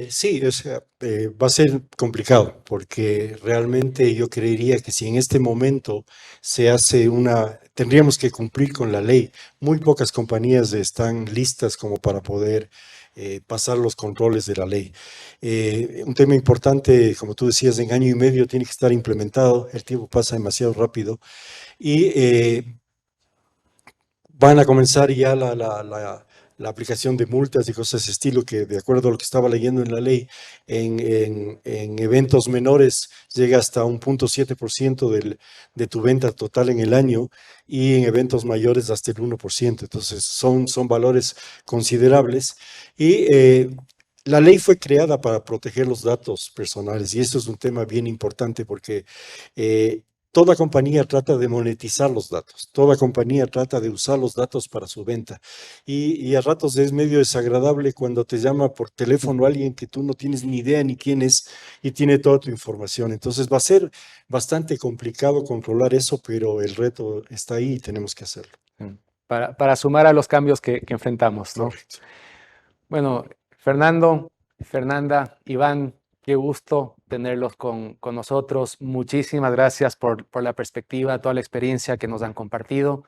Sí, o sea, va a ser complicado porque realmente yo creería que si en este momento se hace tendríamos que cumplir con la ley. Muy pocas compañías están listas como para poder pasar los controles de la ley. Un tema importante, como tú decías, en 1 año y medio tiene que estar implementado. El tiempo pasa demasiado rápido y van a comenzar ya la aplicación de multas y cosas de ese estilo, que de acuerdo a lo que estaba leyendo en la ley, en eventos menores llega hasta un 0.7% de tu venta total en el año, y en eventos mayores hasta el 1%. Entonces son valores considerables. Y la ley fue creada para proteger los datos personales, y esto es un tema bien importante porque toda compañía trata de monetizar los datos, toda compañía trata de usar los datos para su venta, y a ratos es medio desagradable cuando te llama por teléfono alguien que tú no tienes ni idea ni quién es y tiene toda tu información. Entonces va a ser bastante complicado controlar eso, pero el reto está ahí y tenemos que hacerlo. Para sumar a los cambios que enfrentamos, ¿no? Correcto. Bueno, Fernando, Fernanda, Iván, qué gusto tenerlos con nosotros. Muchísimas gracias por la perspectiva, toda la experiencia que nos han compartido.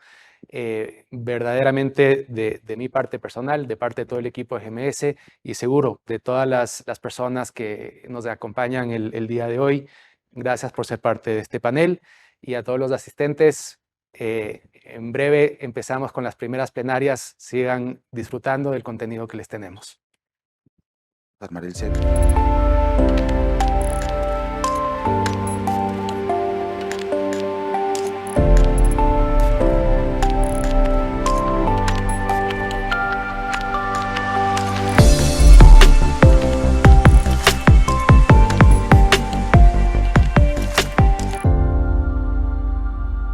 Verdaderamente de mi parte personal, de parte de todo el equipo de GMS y seguro de todas las personas que nos acompañan el día de hoy, gracias por ser parte de este panel, y a todos los asistentes. En breve empezamos con las primeras plenarias. Sigan disfrutando del contenido que les tenemos. Armar el set.